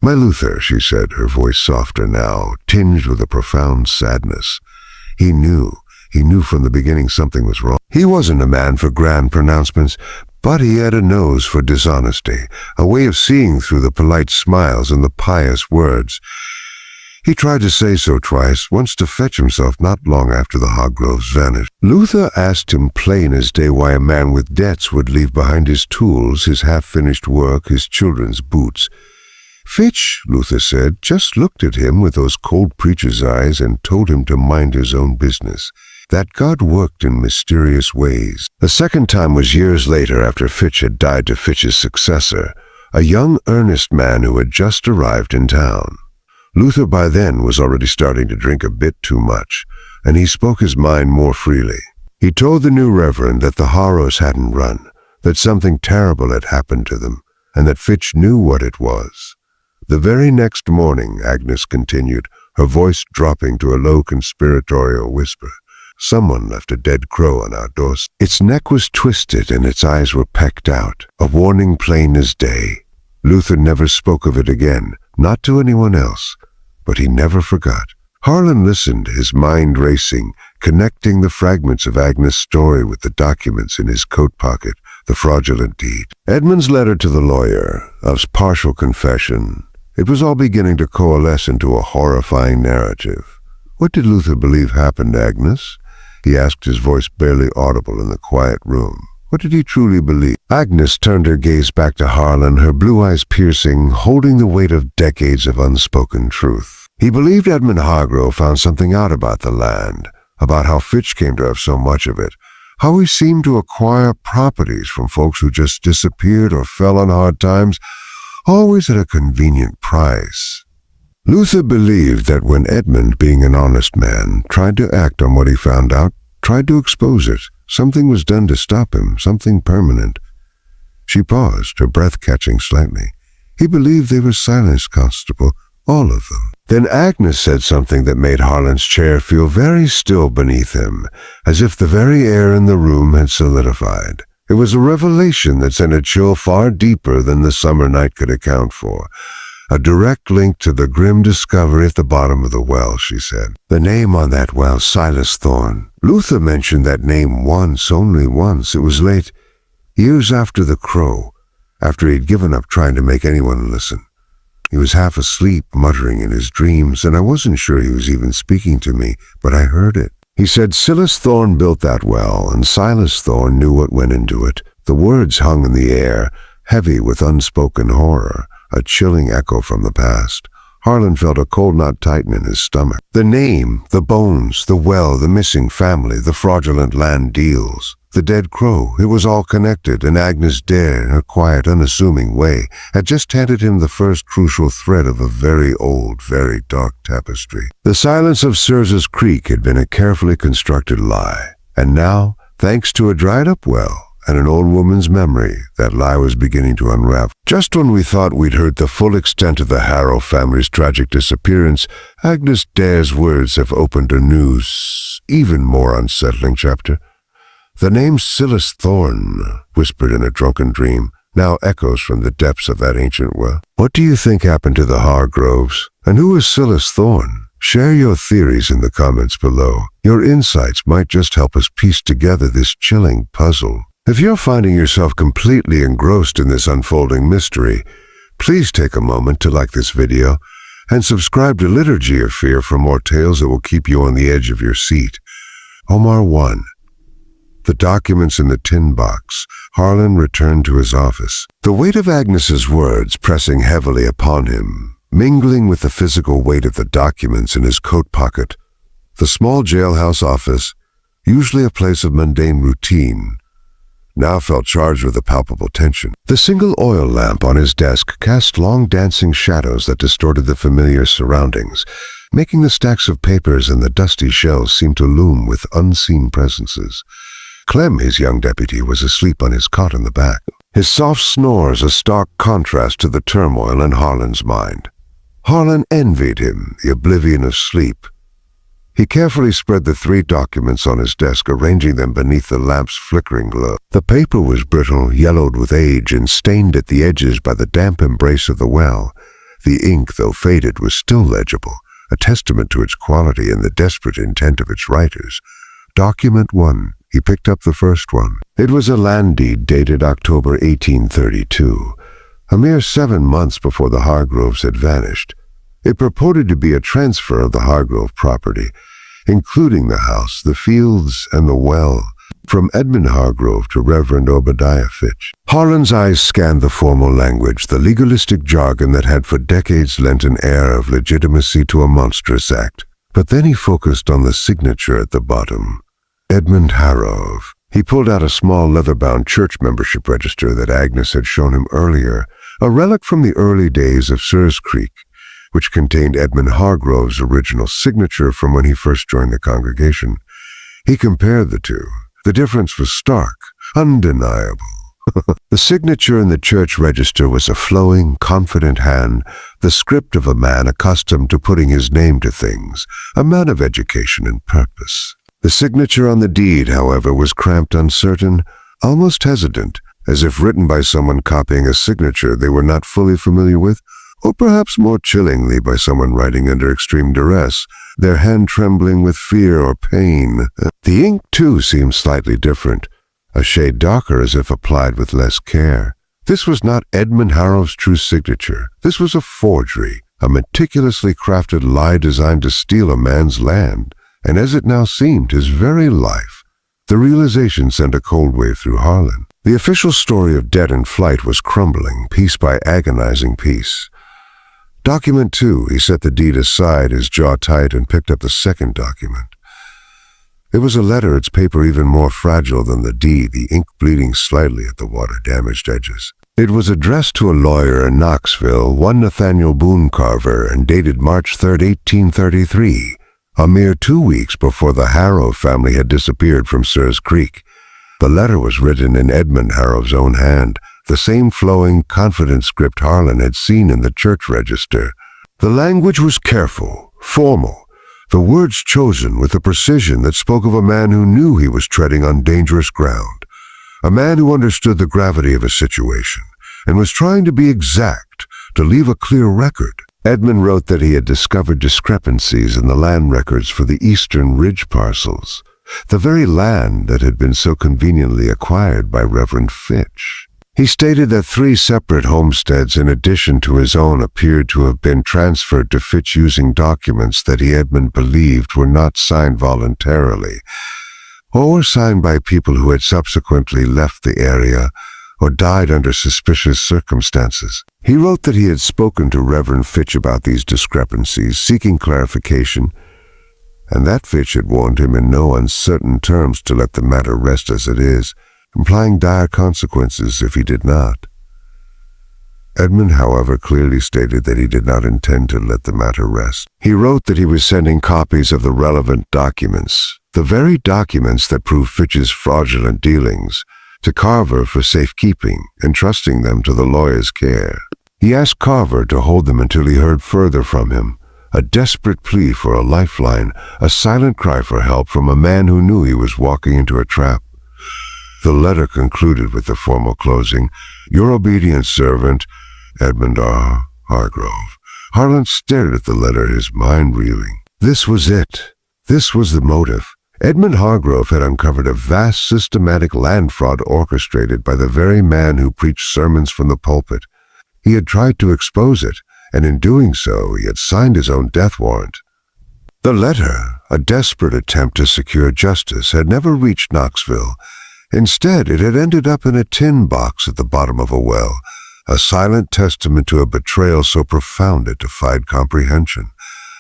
[SPEAKER 1] "My Luther," she said, her voice softer now, tinged with a profound sadness. He knew from the beginning something was wrong. He wasn't a man for grand pronouncements, but he had a nose for dishonesty, a way of seeing through the polite smiles and the pious words. He tried to say so twice, once to fetch himself not long after the Hargroves vanished. Luther asked him plain as day why a man with debts would leave behind his tools, his half-finished work, his children's boots. Fitch, Luther said, just looked at him with those cold preacher's eyes and told him to mind his own business, that God worked in mysterious ways. The second time was years later, after Fitch had died to Fitch's successor, a young, earnest man who had just arrived in town. Luther by then was already starting to drink a bit too much, and he spoke his mind more freely. He told the new reverend that the Harrows hadn't run, that something terrible had happened to them, and that Fitch knew what it was. The very next morning, Agnes continued, her voice dropping to a low conspiratorial whisper, someone left a dead crow on our doorstep. Its neck was twisted and its eyes were pecked out, a warning plain as day. Luther never spoke of it again, not to anyone else, but he never forgot. Harlan listened, his mind racing, connecting the fragments of Agnes' story with the documents in his coat pocket, the fraudulent deed. Edmund's letter to the lawyer, of partial confession. It was all beginning to coalesce into a horrifying narrative. What did Luther believe happened, Agnes? He asked, his voice barely audible in the quiet room. What did he truly believe? Agnes turned her gaze back to Harlan, her blue eyes piercing, holding the weight of decades of unspoken truth. He believed Edmund Hargrove found something out about the land, about how Fitch came to have so much of it, How he seemed to acquire properties from folks who just disappeared or fell on hard times, always at a convenient price. Luther believed that when Edmund, being an honest man, tried to act on what he found out, tried to expose it, something was done to stop him, something permanent. She paused, her breath catching slightly. He believed they were silenced, Constable, all of them. Then Agnes said something that made Harlan's chair feel very still beneath him, as if the very air in the room had solidified. It was a revelation that sent a chill far deeper than the summer night could account for. A direct link to the grim discovery at the bottom of the well, she said. The name on that well, Silas Thorne. Luther mentioned that name once, only once. It was late, years after the crow, after he'd given up trying to make anyone listen. He was half asleep, muttering in his dreams, and I wasn't sure he was even speaking to me, but I heard it. He said Silas Thorne built that well, and Silas Thorne knew what went into it. The words hung in the air, heavy with unspoken horror, a chilling echo from the past. Harlan felt a cold knot tighten in his stomach. The name, the bones, the well, the missing family, the fraudulent land deals, the dead crow, it was all connected, and Agnes Dare, in her quiet, unassuming way, had just handed him the first crucial thread of a very old, very dark tapestry. The silence of Sirz's Creek had been a carefully constructed lie, and now, thanks to a dried-up well and an old woman's memory, that lie was beginning to unravel. Just when we thought we'd heard the full extent of the Harrow family's tragic disappearance, Agnes Dare's words have opened a new, even more unsettling chapter. The name Silas Thorne, whispered in a drunken dream, now echoes from the depths of that ancient well. What do you think happened to the Hargroves? And who is Silas Thorne? Share your theories in the comments below. Your insights might just help us piece together this chilling puzzle. If you're finding yourself completely engrossed in this unfolding mystery, please take a moment to like this video and subscribe to Liturgy of Fear for more tales that will keep you on the edge of your seat. Omar 1. The documents in the tin box. Harlan returned to his office. The weight of Agnes's words pressing heavily upon him, mingling with the physical weight of the documents in his coat pocket. The small jailhouse office, usually a place of mundane routine, now felt charged with a palpable tension. The single oil lamp on his desk cast long dancing shadows that distorted the familiar surroundings, making the stacks of papers and the dusty shelves seem to loom with unseen presences. Clem, his young deputy, was asleep on his cot in the back, his soft snores a stark contrast to the turmoil in Harlan's mind. Harlan envied him, the oblivion of sleep. He carefully spread the 3 documents on his desk, arranging them beneath the lamp's flickering glow. The paper was brittle, yellowed with age, and stained at the edges by the damp embrace of the well. The ink, though faded, was still legible, a testament to its quality and the desperate intent of its writers. Document 1. He picked up the first one. It was a land deed dated October 1832, a mere 7 months before the Hargroves had vanished. It purported to be a transfer of the Hargrove property, including the house, the fields, and the well, from Edmund Hargrove to Reverend Obadiah Fitch. Harlan's eyes scanned the formal language, the legalistic jargon that had for decades lent an air of legitimacy to a monstrous act. But then he focused on the signature at the bottom. Edmund Harrove. He pulled out a small leather-bound church membership register that Agnes had shown him earlier, a relic from the early days of Sirs Creek, which contained Edmund Hargrove's original signature from when he first joined the congregation. He compared the two. The difference was stark, undeniable. The signature in the church register was a flowing, confident hand, the script of a man accustomed to putting his name to things, a man of education and purpose. The signature on the deed, however, was cramped, uncertain, almost hesitant, as if written by someone copying a signature they were not fully familiar with, or perhaps more chillingly by someone writing under extreme duress, their hand trembling with fear or pain. The ink, too, seemed slightly different, a shade darker as if applied with less care. This was not Edmund Harrove's true signature. This was a forgery, a meticulously crafted lie designed to steal a man's land, and as it now seemed, his very life. The realization sent a cold wave through Harlan. The official story of debt and flight was crumbling, piece by agonizing piece. Document 2, he set the deed aside, his jaw tight, and picked up the second document. It was a letter, its paper even more fragile than the deed, the ink bleeding slightly at the water-damaged edges. It was addressed to a lawyer in Knoxville, one Nathaniel Boone Carver, and dated March 3, 1833, a mere 2 weeks before the Harrow family had disappeared from Sears Creek. The letter was written in Edmund Harrow's own hand, the same flowing, confident script Harlan had seen in the church register. The language was careful, formal, the words chosen with a precision that spoke of a man who knew he was treading on dangerous ground, a man who understood the gravity of a situation and was trying to be exact, to leave a clear record. Edmund wrote that he had discovered discrepancies in the land records for the Eastern Ridge parcels, the very land that had been so conveniently acquired by Reverend Fitch. He stated that 3 separate homesteads in addition to his own appeared to have been transferred to Fitch using documents that Edmund believed were not signed voluntarily, or were signed by people who had subsequently left the area or died under suspicious circumstances. He wrote that he had spoken to Reverend Fitch about these discrepancies, seeking clarification, and that Fitch had warned him in no uncertain terms to let the matter rest as it is, implying dire consequences if he did not. Edmund, however, clearly stated that he did not intend to let the matter rest. He wrote that he was sending copies of the relevant documents, the very documents that prove Fitch's fraudulent dealings, to Carver for safekeeping, entrusting them to the lawyer's care. He asked Carver to hold them until he heard further from him, a desperate plea for a lifeline, a silent cry for help from a man who knew he was walking into a trap. The letter concluded with the formal closing, "Your obedient servant, Edmund R. Hargrove." Harlan stared at the letter, his mind reeling. This was it. This was the motive. Edmund Hargrove had uncovered a vast systematic land fraud orchestrated by the very man who preached sermons from the pulpit. He had tried to expose it, and in doing so, he had signed his own death warrant. The letter, a desperate attempt to secure justice, had never reached Knoxville. Instead, it had ended up in a tin box at the bottom of a well, a silent testament to a betrayal so profound it defied comprehension.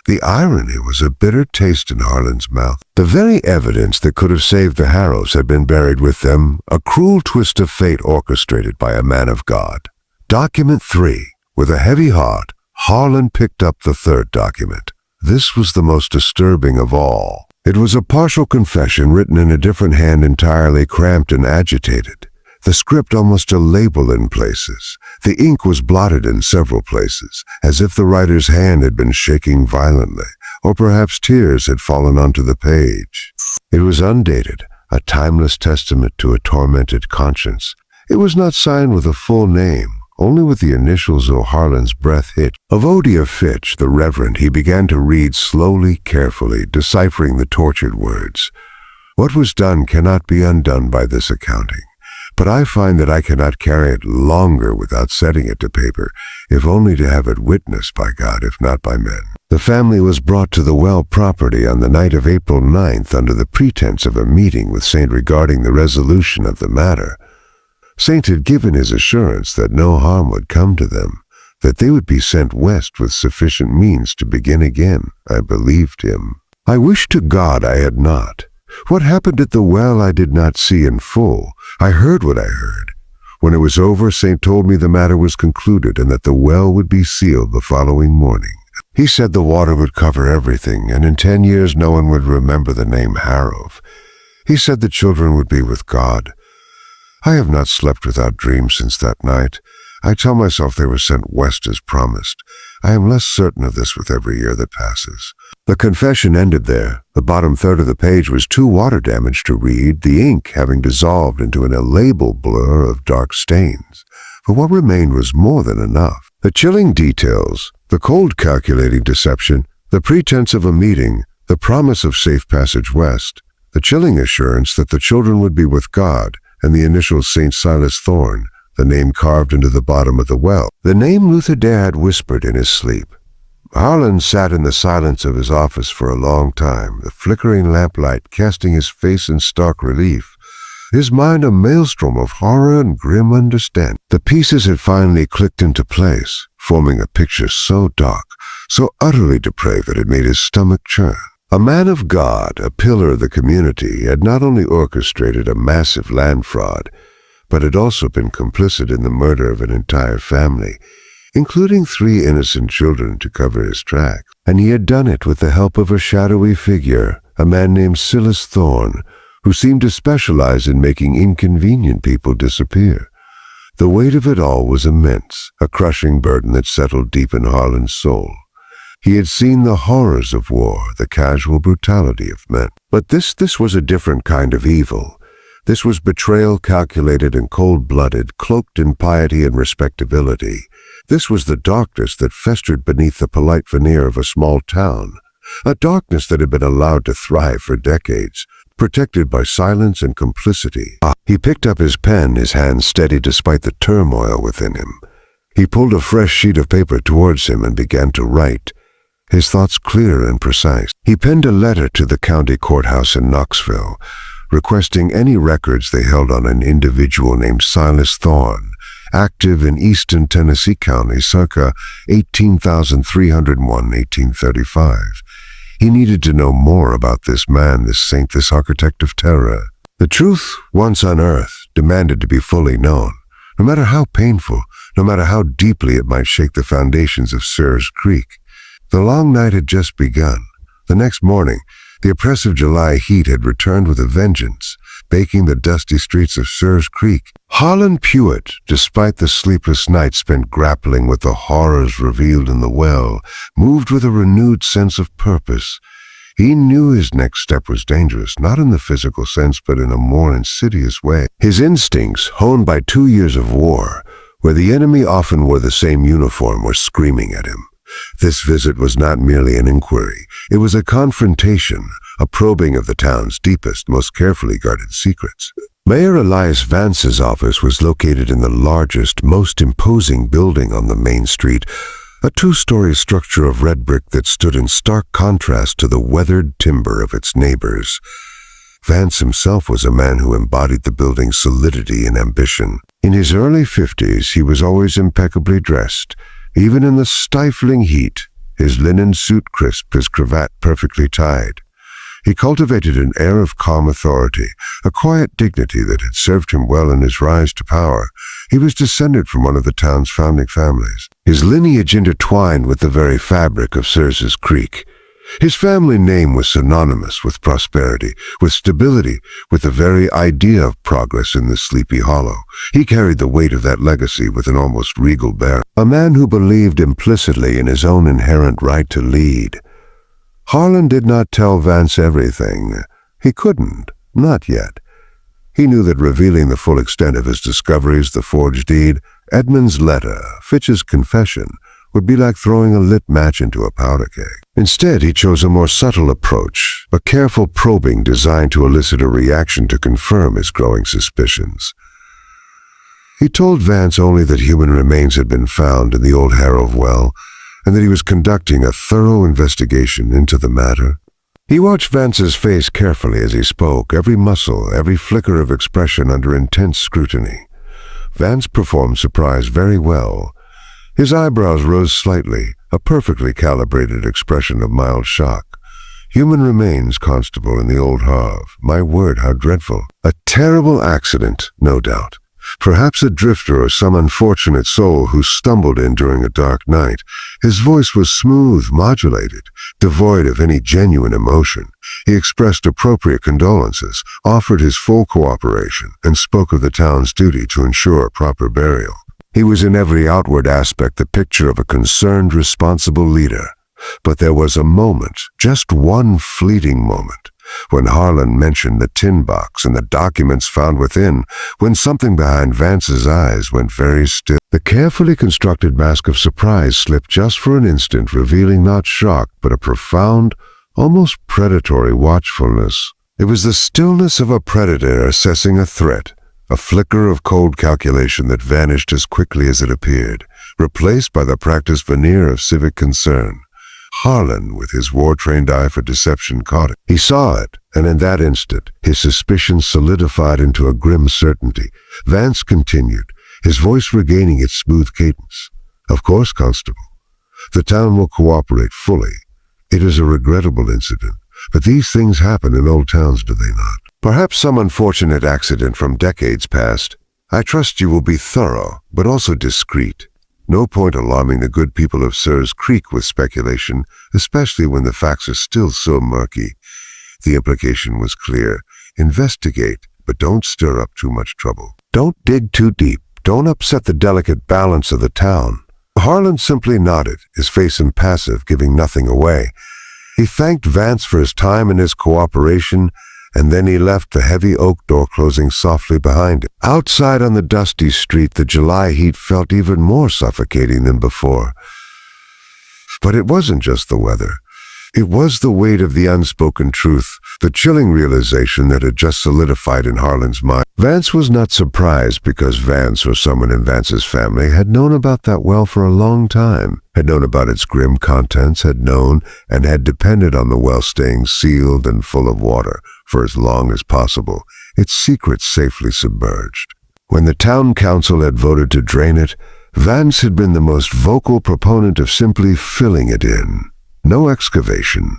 [SPEAKER 1] The irony was a bitter taste in Harlan's mouth. The very evidence that could have saved the Harrows had been buried with them, a cruel twist of fate orchestrated by a man of God. Document 3. With a heavy heart, Harlan picked up the 3rd document. This was the most disturbing of all. It was a partial confession written in a different hand, entirely cramped and agitated. The script almost illegible in places. The ink was blotted in several places, as if the writer's hand had been shaking violently, or perhaps tears had fallen onto the page. It was undated, a timeless testament to a tormented conscience. It was not signed with a full name, only with the initials of Harlan's breath hit. Evodia Fitch, the Reverend, he began to read slowly, carefully, deciphering the tortured words. What was done cannot be undone by this accounting, but I find that I cannot carry it longer without setting it to paper, if only to have it witnessed by God, if not by men. The family was brought to the well property on the night of April 9th under the pretense of a meeting with Saint regarding the resolution of the matter. Saint had given his assurance that no harm would come to them, that they would be sent west with sufficient means to begin again. I believed him. I wish to God I had not. What happened at the well I did not see in full. I heard what I heard. When it was over, Saint told me the matter was concluded and that the well would be sealed the following morning. He said the water would cover everything, and in 10 years no one would remember the name Harrove. He said the children would be with God. I have not slept without dreams since that night. I tell myself they were sent west as promised. I am less certain of this with every year that passes. The confession ended there. The bottom third of the page was too water damaged to read, the ink having dissolved into an illegible blur of dark stains. But what remained was more than enough. The chilling details, the cold calculating deception, the pretense of a meeting, the promise of safe passage west, the chilling assurance that the children would be with God, and the initials St. Silas Thorne, the name carved into the bottom of the well, the name Luther Dare had whispered in his sleep. Harlan sat in the silence of his office for a long time, the flickering lamplight casting his face in stark relief, his mind a maelstrom of horror and grim understanding. The pieces had finally clicked into place, forming a picture so dark, so utterly depraved that it made his stomach churn. A man of God, a pillar of the community, had not only orchestrated a massive land fraud, but had also been complicit in the murder of an entire family, including 3 innocent children, to cover his tracks. And he had done it with the help of a shadowy figure, a man named Silas Thorne, who seemed to specialize in making inconvenient people disappear. The weight of it all was immense, a crushing burden that settled deep in Harlan's soul. He had seen the horrors of war, the casual brutality of men. But this was a different kind of evil. This was betrayal calculated and cold-blooded, cloaked in piety and respectability. This was the darkness that festered beneath the polite veneer of a small town, a darkness that had been allowed to thrive for decades, protected by silence and complicity. He picked up his pen, his hand steady despite the turmoil within him. He pulled a fresh sheet of paper towards him and began to write, his thoughts clear and precise. He penned a letter to the county courthouse in Knoxville, requesting any records they held on an individual named Silas Thorne, active in eastern Tennessee County circa 18,301-1835. He needed to know more about this man, this saint, this architect of terror. The truth, once unearthed, demanded to be fully known, no matter how painful, no matter how deeply it might shake the foundations of Sears Creek. The long night had just begun. The next morning, the oppressive July heat had returned with a vengeance, baking the dusty streets of Sears Creek. Harlan Pruitt, despite the sleepless night spent grappling with the horrors revealed in the well, moved with a renewed sense of purpose. He knew his next step was dangerous, not in the physical sense, but in a more insidious way. His instincts, honed by 2 years of war, where the enemy often wore the same uniform, were screaming at him. This visit was not merely an inquiry. It was a confrontation, a probing of the town's deepest, most carefully guarded secrets. Mayor Elias Vance's office was located in the largest, most imposing building on the main street, a 2-story structure of red brick that stood in stark contrast to the weathered timber of its neighbors. Vance himself was a man who embodied the building's solidity and ambition. In his early 50s, he was always impeccably dressed. Even in the stifling heat, his linen suit crisp, his cravat perfectly tied. He cultivated an air of calm authority, a quiet dignity that had served him well in his rise to power. He was descended from one of the town's founding families. His lineage intertwined with the very fabric of Sears Creek. His family name was synonymous with prosperity, with stability, with the very idea of progress in the Sleepy Hollow. He carried the weight of that legacy with an almost regal bearing, a man who believed implicitly in his own inherent right to lead. Harlan did not tell Vance everything. He couldn't, not yet. He knew that revealing the full extent of his discoveries, the forged deed, Edmund's letter, Fitch's confession, would be like throwing a lit match into a powder keg. Instead, he chose a more subtle approach, a careful probing designed to elicit a reaction to confirm his growing suspicions. He told Vance only that human remains had been found in the old Harrow well, and that he was conducting a thorough investigation into the matter. He watched Vance's face carefully as he spoke, every muscle, every flicker of expression under intense scrutiny. Vance performed surprise very well. His eyebrows rose slightly, a perfectly calibrated expression of mild shock. Human remains, Constable, in the old Havre. My word, how dreadful. A terrible accident, no doubt. Perhaps a drifter or some unfortunate soul who stumbled in during a dark night. His voice was smooth, modulated, devoid of any genuine emotion. He expressed appropriate condolences, offered his full cooperation, and spoke of the town's duty to ensure proper burial. He was in every outward aspect the picture of a concerned, responsible leader. But there was a moment, just one fleeting moment, when Harlan mentioned the tin box and the documents found within, when something behind Vance's eyes went very still. The carefully constructed mask of surprise slipped just for an instant, revealing not shock, but a profound, almost predatory watchfulness. It was the stillness of a predator assessing a threat, a flicker of cold calculation that vanished as quickly as it appeared, replaced by the practiced veneer of civic concern. Harlan, with his war-trained eye for deception, caught it. He saw it, and in that instant, his suspicions solidified into a grim certainty. Vance continued, his voice regaining its smooth cadence. Of course, Constable. The town will cooperate fully. It is a regrettable incident, But these things happen in old towns, do they not? Perhaps some unfortunate accident from decades past. I trust you will be thorough, but also discreet. No point alarming the good people of Sirs Creek with speculation, especially when the facts are still so murky. The implication was clear. Investigate, but don't stir up too much trouble. Don't dig too deep. Don't upset the delicate balance of the town. Harlan simply nodded, his face impassive, giving nothing away. He thanked Vance for his time and his cooperation, and then he left, the heavy oak door closing softly behind him. Outside on the dusty street, the July heat felt even more suffocating than before. But it wasn't just the weather. It was the weight of the unspoken truth, the chilling realization that had just solidified in Harlan's mind. Vance was not surprised because Vance, or someone in Vance's family, had known about that well for a long time, had known about its grim contents, had known and had depended on the well staying sealed and full of water for as long as possible, its secrets safely submerged. When the town council had voted to drain it, Vance had been the most vocal proponent of simply filling it in. No excavation,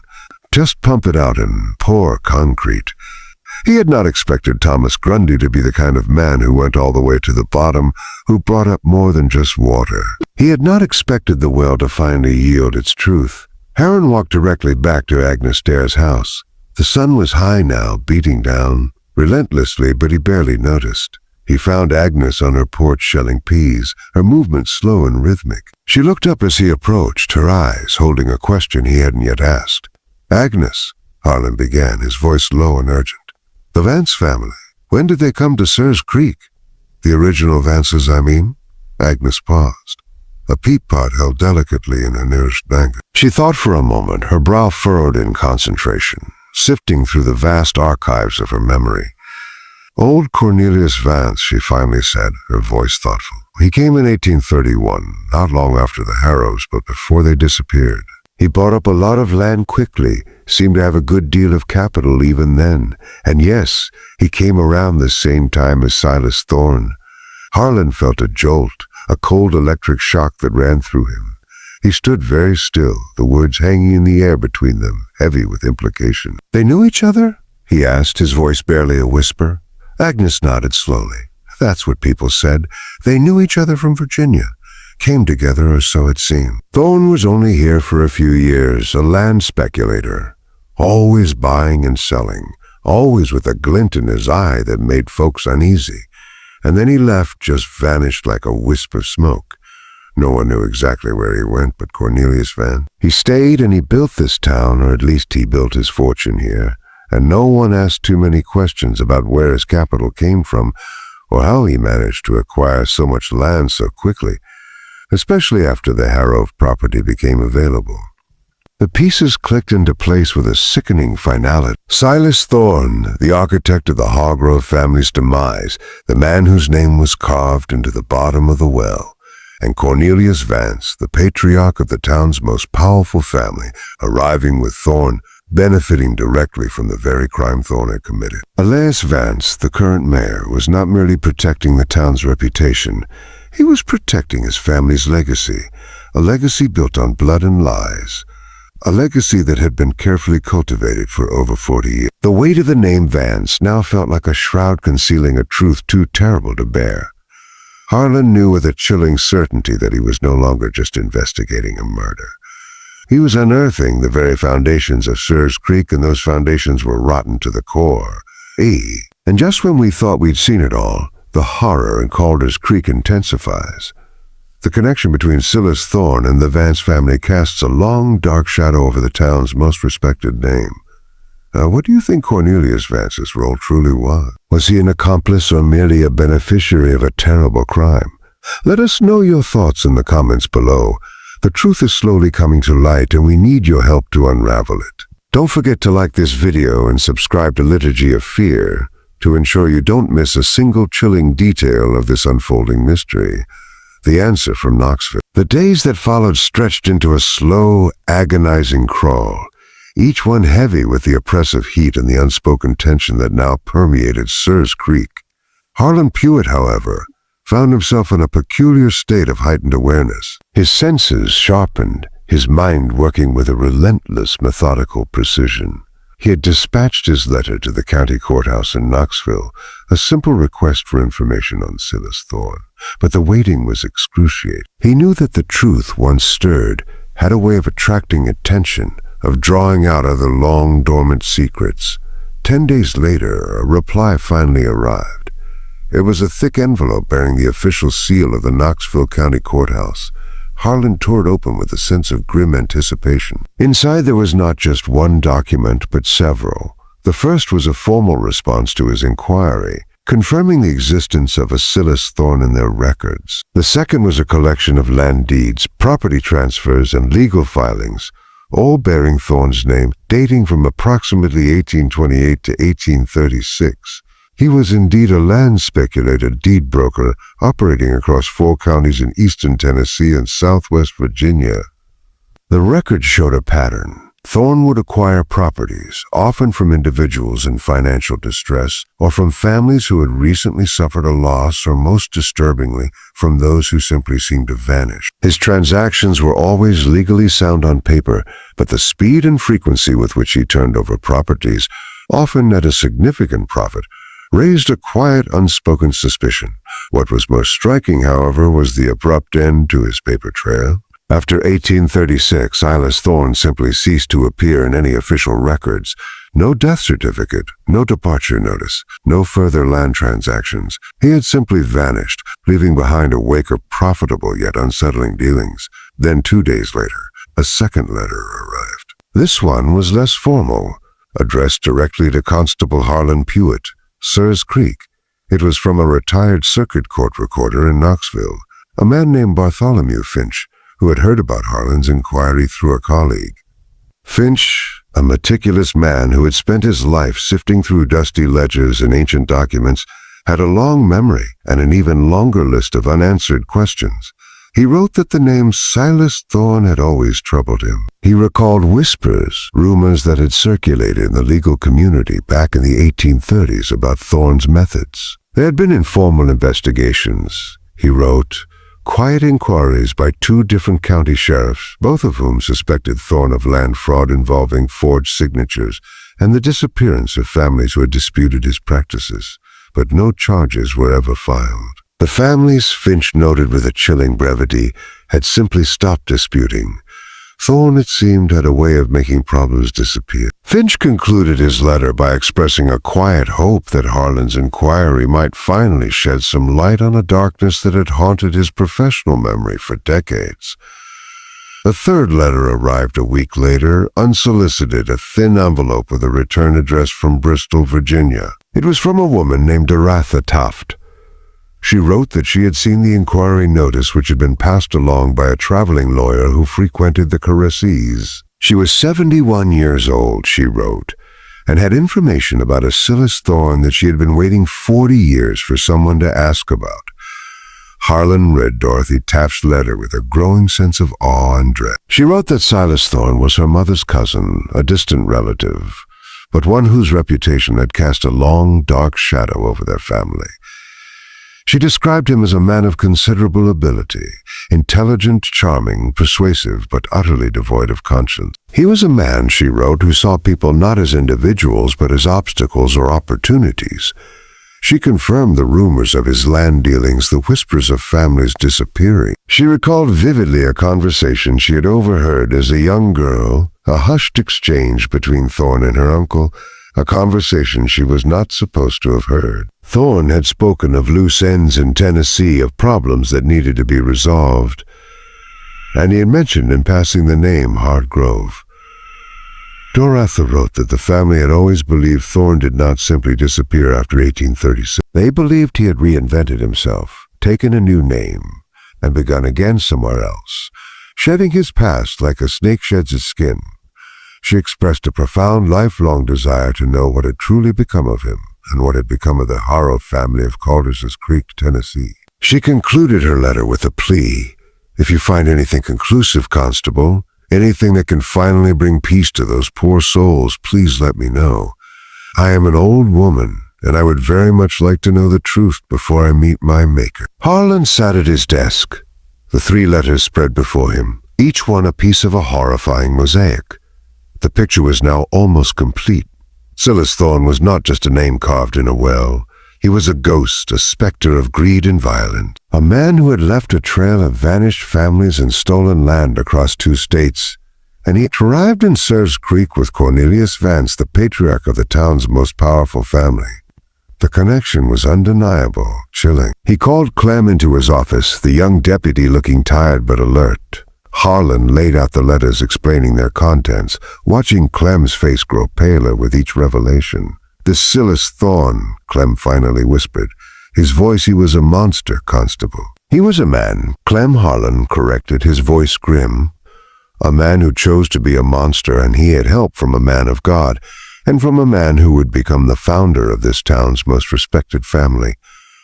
[SPEAKER 1] just pump it out and pour concrete. He had not expected Thomas Grundy to be the kind of man who went all the way to the bottom, who brought up more than just water. He had not expected the well to finally yield its truth. Heron walked directly back to Agnes Dare's house. The sun was high now, beating down, relentlessly, but he barely noticed. He found Agnes on her porch shelling peas, her movements slow and rhythmic. She looked up as he approached, her eyes holding a question he hadn't yet asked. "Agnes," Harlan began, his voice low and urgent. "The Vance family, when did they come to Sirs Creek?" "The original Vances, I mean?" Agnes paused, a peat pot held delicately in her nearest blanket. She thought for a moment, her brow furrowed in concentration, sifting through the vast archives of her memory. "Old Cornelius Vance," she finally said, her voice thoughtful. "He came in 1831, not long after the Harrows, but before they disappeared. He bought up a lot of land quickly, seemed to have a good deal of capital even then. And yes, he came around the same time as Silas Thorne." Harlan felt a jolt, a cold electric shock that ran through him. He stood very still, the words hanging in the air between them, heavy with implication. "They knew each other?" he asked, his voice barely a whisper. Agnes nodded slowly. "That's what people said. They knew each other from Virginia. Came together, or so it seemed. Thorne was only here for a few years, a land speculator. Always buying and selling, always with a glint in his eye that made folks uneasy. And then he left, just vanished like a wisp of smoke. No one knew exactly where he went but Cornelius Vance. He stayed and he built this town, or at least he built his fortune here. And no one asked too many questions about where his capital came from or how he managed to acquire so much land so quickly, especially after the Harrow property became available. The pieces clicked into place with a sickening finality. Silas Thorne, the architect of the Hargrove family's demise, the man whose name was carved into the bottom of the well, and Cornelius Vance, the patriarch of the town's most powerful family, arriving with Thorne, benefiting directly from the very crime Thorne had committed. Elias Vance, the current mayor, was not merely protecting the town's reputation, he was protecting his family's legacy, a legacy built on blood and lies, a legacy that had been carefully cultivated for over 40 years. The weight of the name Vance now felt like a shroud concealing a truth too terrible to bear. Harlan knew with a chilling certainty that he was no longer just investigating a murder. He was unearthing the very foundations of Sirs Creek, and those foundations were rotten to the core. And just when we thought we'd seen it all, the horror in Calder's Creek intensifies. The connection between Silas Thorne and the Vance family casts a long, dark shadow over the town's most respected name. Now, what do you think Cornelius Vance's role truly was? Was he an accomplice or merely a beneficiary of a terrible crime? Let us know your thoughts in the comments below. The truth is slowly coming to light, and we need your help to unravel it. Don't forget to like this video and subscribe to Liturgy of Fear to ensure you don't miss a single chilling detail of this unfolding mystery. The answer from Knoxville. The days that followed stretched into a slow, agonizing crawl, each one heavy with the oppressive heat and the unspoken tension that now permeated Sirs Creek. Harlan Pruitt, however, found himself in a peculiar state of heightened awareness. His senses sharpened, his mind working with a relentless, methodical precision. He had dispatched his letter to the county courthouse in Knoxville, a simple request for information on Silas Thorne, but the waiting was excruciating. He knew that the truth, once stirred, had a way of attracting attention, of drawing out other long-dormant secrets. 10 days later, a reply finally arrived. It was a thick envelope bearing the official seal of the Knoxville County Courthouse. Harlan tore it open with a sense of grim anticipation. Inside there was not just one document, but several. The first was a formal response to his inquiry, confirming the existence of a Silas Thorne in their records. The second was a collection of land deeds, property transfers, and legal filings, all bearing Thorne's name, dating from approximately 1828 to 1836. He was indeed a land speculator, deed broker, operating across 4 counties in eastern Tennessee and southwest Virginia. The record showed a pattern. Thorne would acquire properties, often from individuals in financial distress, or from families who had recently suffered a loss, or most disturbingly, from those who simply seemed to vanish. His transactions were always legally sound on paper, but the speed and frequency with which he turned over properties, often at a significant profit, raised a quiet, unspoken suspicion. What was most striking, however, was the abrupt end to his paper trail. After 1836, Silas Thorne simply ceased to appear in any official records. No death certificate, no departure notice, no further land transactions. He had simply vanished, leaving behind a wake of profitable yet unsettling dealings. Then 2 days later, a second letter arrived. This one was less formal, addressed directly to Constable Harlan Pewitt, Sears Creek. It was from a retired circuit court recorder in Knoxville, a man named Bartholomew Finch, who had heard about Harlan's inquiry through a colleague. Finch, a meticulous man who had spent his life sifting through dusty ledgers and ancient documents, had a long memory and an even longer list of unanswered questions. He wrote that the name Silas Thorne had always troubled him. He recalled whispers, rumors that had circulated in the legal community back in the 1830s about Thorne's methods. There had been informal investigations, he wrote, quiet inquiries by 2 different county sheriffs, both of whom suspected Thorne of land fraud involving forged signatures and the disappearance of families who had disputed his practices, but no charges were ever filed. The families, Finch noted with a chilling brevity, had simply stopped disputing. Thorne, it seemed, had a way of making problems disappear. Finch concluded his letter by expressing a quiet hope that Harlan's inquiry might finally shed some light on a darkness that had haunted his professional memory for decades. A third letter arrived a week later, unsolicited, a thin envelope with a return address from Bristol, Virginia. It was from a woman named Oratha Taft. She wrote that she had seen the inquiry notice which had been passed along by a traveling lawyer who frequented the Caresses. She was 71 years old, she wrote, and had information about a Silas Thorne that she had been waiting 40 years for someone to ask about. Harlan read Dorothy Taft's letter with a growing sense of awe and dread. She wrote that Silas Thorne was her mother's cousin, a distant relative, but one whose reputation had cast a long, dark shadow over their family. She described him as a man of considerable ability, intelligent, charming, persuasive, but utterly devoid of conscience. He was a man, she wrote, who saw people not as individuals but as obstacles or opportunities. She confirmed the rumors of his land dealings, the whispers of families disappearing. She recalled vividly a conversation she had overheard as a young girl, a hushed exchange between Thorne and her uncle, a conversation she was not supposed to have heard. Thorne had spoken of loose ends in Tennessee, of problems that needed to be resolved, and he had mentioned in passing the name Hartgrove. Doratha wrote that the family had always believed Thorne did not simply disappear after 1836. They believed he had reinvented himself, taken a new name, and begun again somewhere else, shedding his past like a snake sheds its skin. She expressed a profound, lifelong desire to know what had truly become of him and what had become of the Harrow family of Calders's Creek, Tennessee. She concluded her letter with a plea. If you find anything conclusive, Constable, anything that can finally bring peace to those poor souls, please let me know. I am an old woman, and I would very much like to know the truth before I meet my Maker. Harlan sat at his desk, the 3 letters spread before him, each one a piece of a horrifying mosaic. The picture was now almost complete. Silas Thorne was not just a name carved in a well. He was a ghost, a specter of greed and violence, a man who had left a trail of vanished families and stolen land across 2 states. And he arrived in Searles Creek with Cornelius Vance, the patriarch of the town's most powerful family. The connection was undeniable, chilling. He called Clem into his office, the young deputy looking tired but alert. Harlan laid out the letters explaining their contents, watching Clem's face grow paler with each revelation. "This Silas Thorne," Clem finally whispered. His voice, he was a monster, Constable. "He was a man," Clem Harlan corrected, his voice grim. "A man who chose to be a monster, and he had help from a man of God, and from a man who would become the founder of this town's most respected family."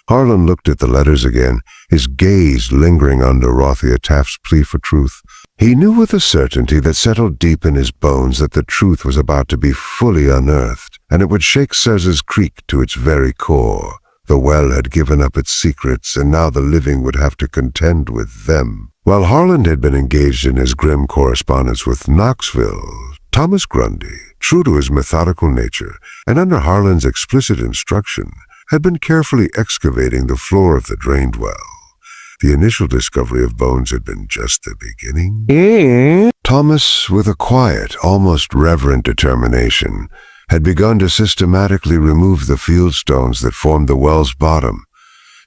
[SPEAKER 1] Harlan looked at the letters again, his gaze lingering on Dorothea Taft's plea for truth. He knew with a certainty that settled deep in his bones that the truth was about to be fully unearthed, and it would shake Searles Creek to its very core. The well had given up its secrets, and now the living would have to contend with them. While Harlan had been engaged in his grim correspondence with Knoxville, Thomas Grundy, true to his methodical nature, and under Harlan's explicit instruction, had been carefully excavating the floor of the drained well. The initial discovery of bones had been just the beginning. Thomas, with a quiet, almost reverent determination, had begun to systematically remove the field stones that formed the well's bottom,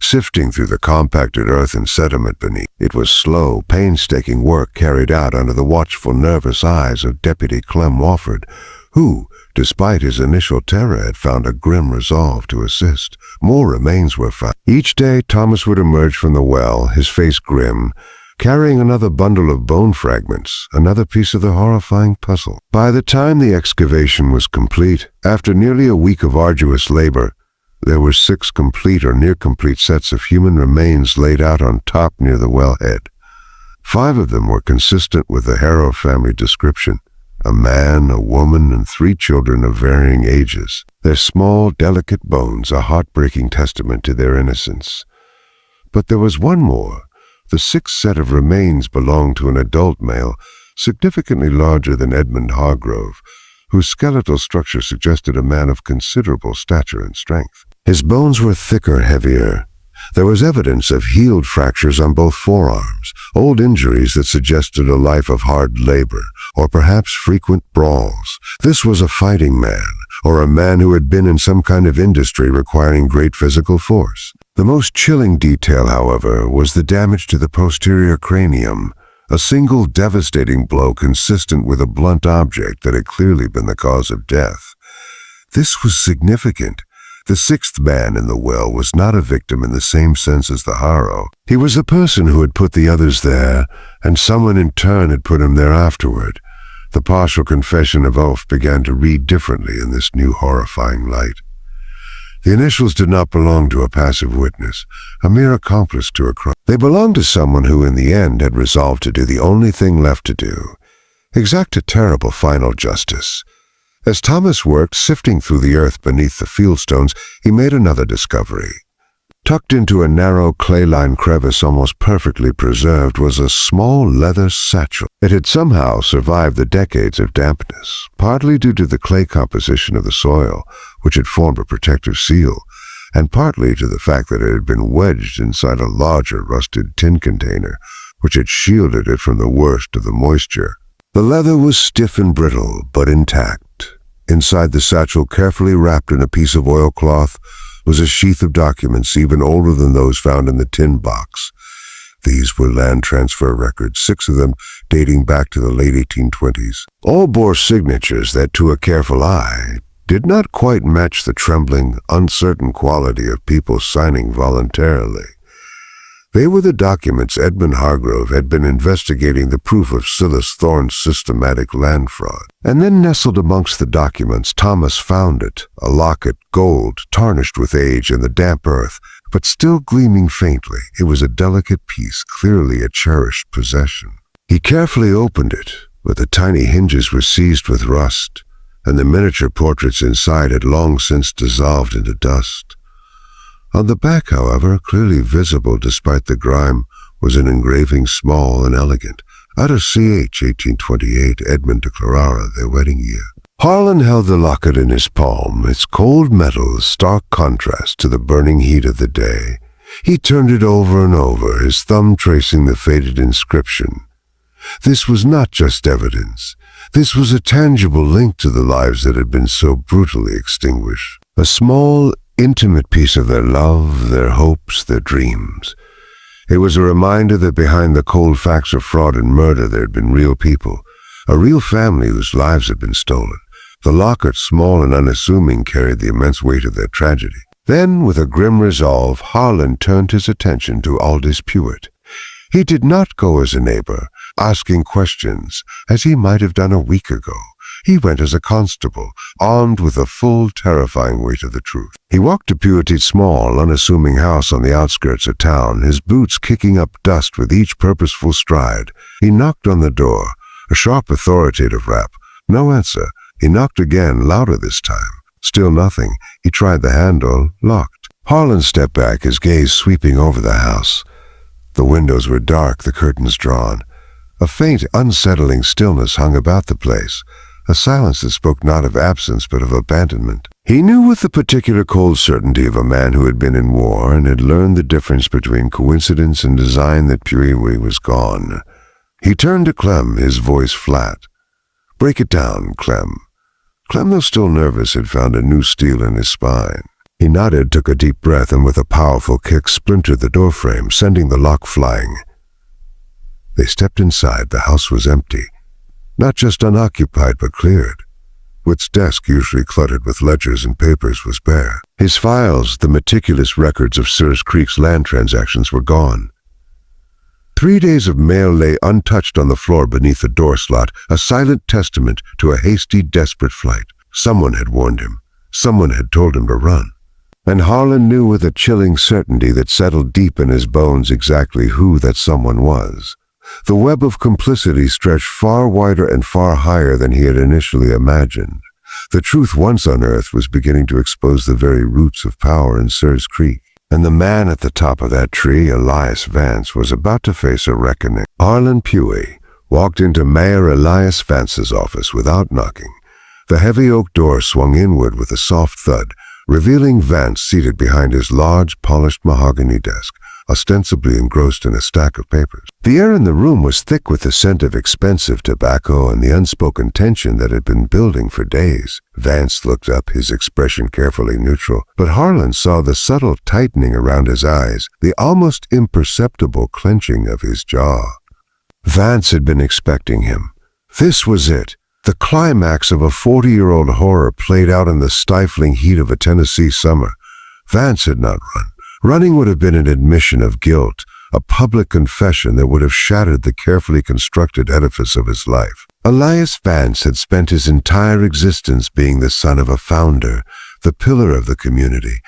[SPEAKER 1] sifting through the compacted earth and sediment beneath. It was slow, painstaking work carried out under the watchful, nervous eyes of Deputy Clem Wofford, who, despite his initial terror, had found a grim resolve to assist. More remains were found. Each day, Thomas would emerge from the well, his face grim, carrying another bundle of bone fragments, another piece of the horrifying puzzle. By the time the excavation was complete, after nearly a week of arduous labor, there were 6 complete or near-complete sets of human remains laid out on top near the wellhead. 5 of them were consistent with the Harrow family description: a man, a woman, and 3 children of varying ages. Their small, delicate bones a heartbreaking testament to their innocence. But there was one more. The 6th set of remains belonged to an adult male, significantly larger than Edmund Hargrove, whose skeletal structure suggested a man of considerable stature and strength. His bones were thicker, heavier. There was evidence of healed fractures on both forearms, old injuries that suggested a life of hard labor, or perhaps frequent brawls. This was a fighting man, or a man who had been in some kind of industry requiring great physical force. The most chilling detail, however, was the damage to the posterior cranium, a single devastating blow consistent with a blunt object that had clearly been the cause of death. This was significant. The 6th man in the well was not a victim in the same sense as the Harrow. He was a person who had put the others there, and someone in turn had put him there afterward. The partial confession of Ulf began to read differently in this new horrifying light. The initials did not belong to a passive witness, a mere accomplice to a crime. They belonged to someone who in the end had resolved to do the only thing left to do: exact a terrible final justice. As Thomas worked, sifting through the earth beneath the fieldstones, he made another discovery. Tucked into a narrow clay-lined crevice almost perfectly preserved was a small leather satchel. It had somehow survived the decades of dampness, partly due to the clay composition of the soil, which had formed a protective seal, and partly to the fact that it had been wedged inside a larger rusted tin container, which had shielded it from the worst of the moisture. The leather was stiff and brittle, but intact. Inside the satchel, carefully wrapped in a piece of oilcloth, was a sheath of documents even older than those found in the tin box. These were land transfer records, 6 of them dating back to the late 1820s. All bore signatures that, to a careful eye, did not quite match the trembling, uncertain quality of people signing voluntarily. They were the documents Edmund Hargrove had been investigating the proof of Silas Thorne's systematic land fraud. And then nestled amongst the documents, Thomas found it, a locket, gold, tarnished with age and the damp earth, but still gleaming faintly. It was a delicate piece, clearly a cherished possession. He carefully opened it, but the tiny hinges were seized with rust, and the miniature portraits inside had long since dissolved into dust. On the back, however, clearly visible despite the grime, was an engraving small and elegant, Out of CH 1828, Edmund de Carrara, their wedding year. Harlan held the locket in his palm, its cold metal a stark contrast to the burning heat of the day. He turned it over and over, his thumb tracing the faded inscription. This was not just evidence. This was a tangible link to the lives that had been so brutally extinguished. A small, intimate piece of their love, their hopes, their dreams. It was a reminder that behind the cold facts of fraud and murder there had been real people, a real family whose lives had been stolen. The locket, small and unassuming, carried the immense weight of their tragedy. Then, with a grim resolve, Harlan turned his attention to Aldous Pewitt. He did not go as a neighbor, asking questions, as he might have done a week ago. He went as a constable, armed with the full, terrifying weight of the truth. He walked to Pewit's small, unassuming house on the outskirts of town, his boots kicking up dust with each purposeful stride. He knocked on the door, a sharp, authoritative rap. No answer. He knocked again, louder this time. Still nothing. He tried the handle, locked. Harlan stepped back, his gaze sweeping over the house. The windows were dark, the curtains drawn. A faint, unsettling stillness hung about the place, a silence that spoke not of absence but of abandonment. He knew with the particular cold certainty of a man who had been in war and had learned the difference between coincidence and design that Pewit was gone. He turned to Clem, his voice flat. "Break it down, Clem." Clem, though still nervous, had found a new steel in his spine. He nodded, took a deep breath, and with a powerful kick splintered the doorframe, sending the lock flying. They stepped inside. The house was empty. Not just unoccupied, but cleared. Witt's desk, usually cluttered with ledgers and papers, was bare. His files, the meticulous records of Sears Creek's land transactions, were gone. 3 days of mail lay untouched on the floor beneath the door slot, a silent testament to a hasty, desperate flight. Someone had warned him. Someone had told him to run. And Harlan knew with a chilling certainty that settled deep in his bones exactly who that someone was. The web of complicity stretched far wider and far higher than he had initially imagined. The truth once unearthed was beginning to expose the very roots of power in Sears Creek. And the man at the top of that tree, Elias Vance, was about to face a reckoning. Harlan Pewit walked into Mayor Elias Vance's office without knocking. The heavy oak door swung inward with a soft thud, revealing Vance seated behind his large, polished mahogany desk, ostensibly engrossed in a stack of papers. The air in the room was thick with the scent of expensive tobacco and the unspoken tension that had been building for days. Vance looked up, his expression carefully neutral, but Harlan saw the subtle tightening around his eyes, the almost imperceptible clenching of his jaw. Vance had been expecting him. This was it, the climax of a 40-year-old horror played out in the stifling heat of a Tennessee summer. Vance had not run. Running would have been an admission of guilt, a public confession that would have shattered the carefully constructed edifice of his life. Elias Vance had spent his entire existence being the son of a founder, the pillar of the community,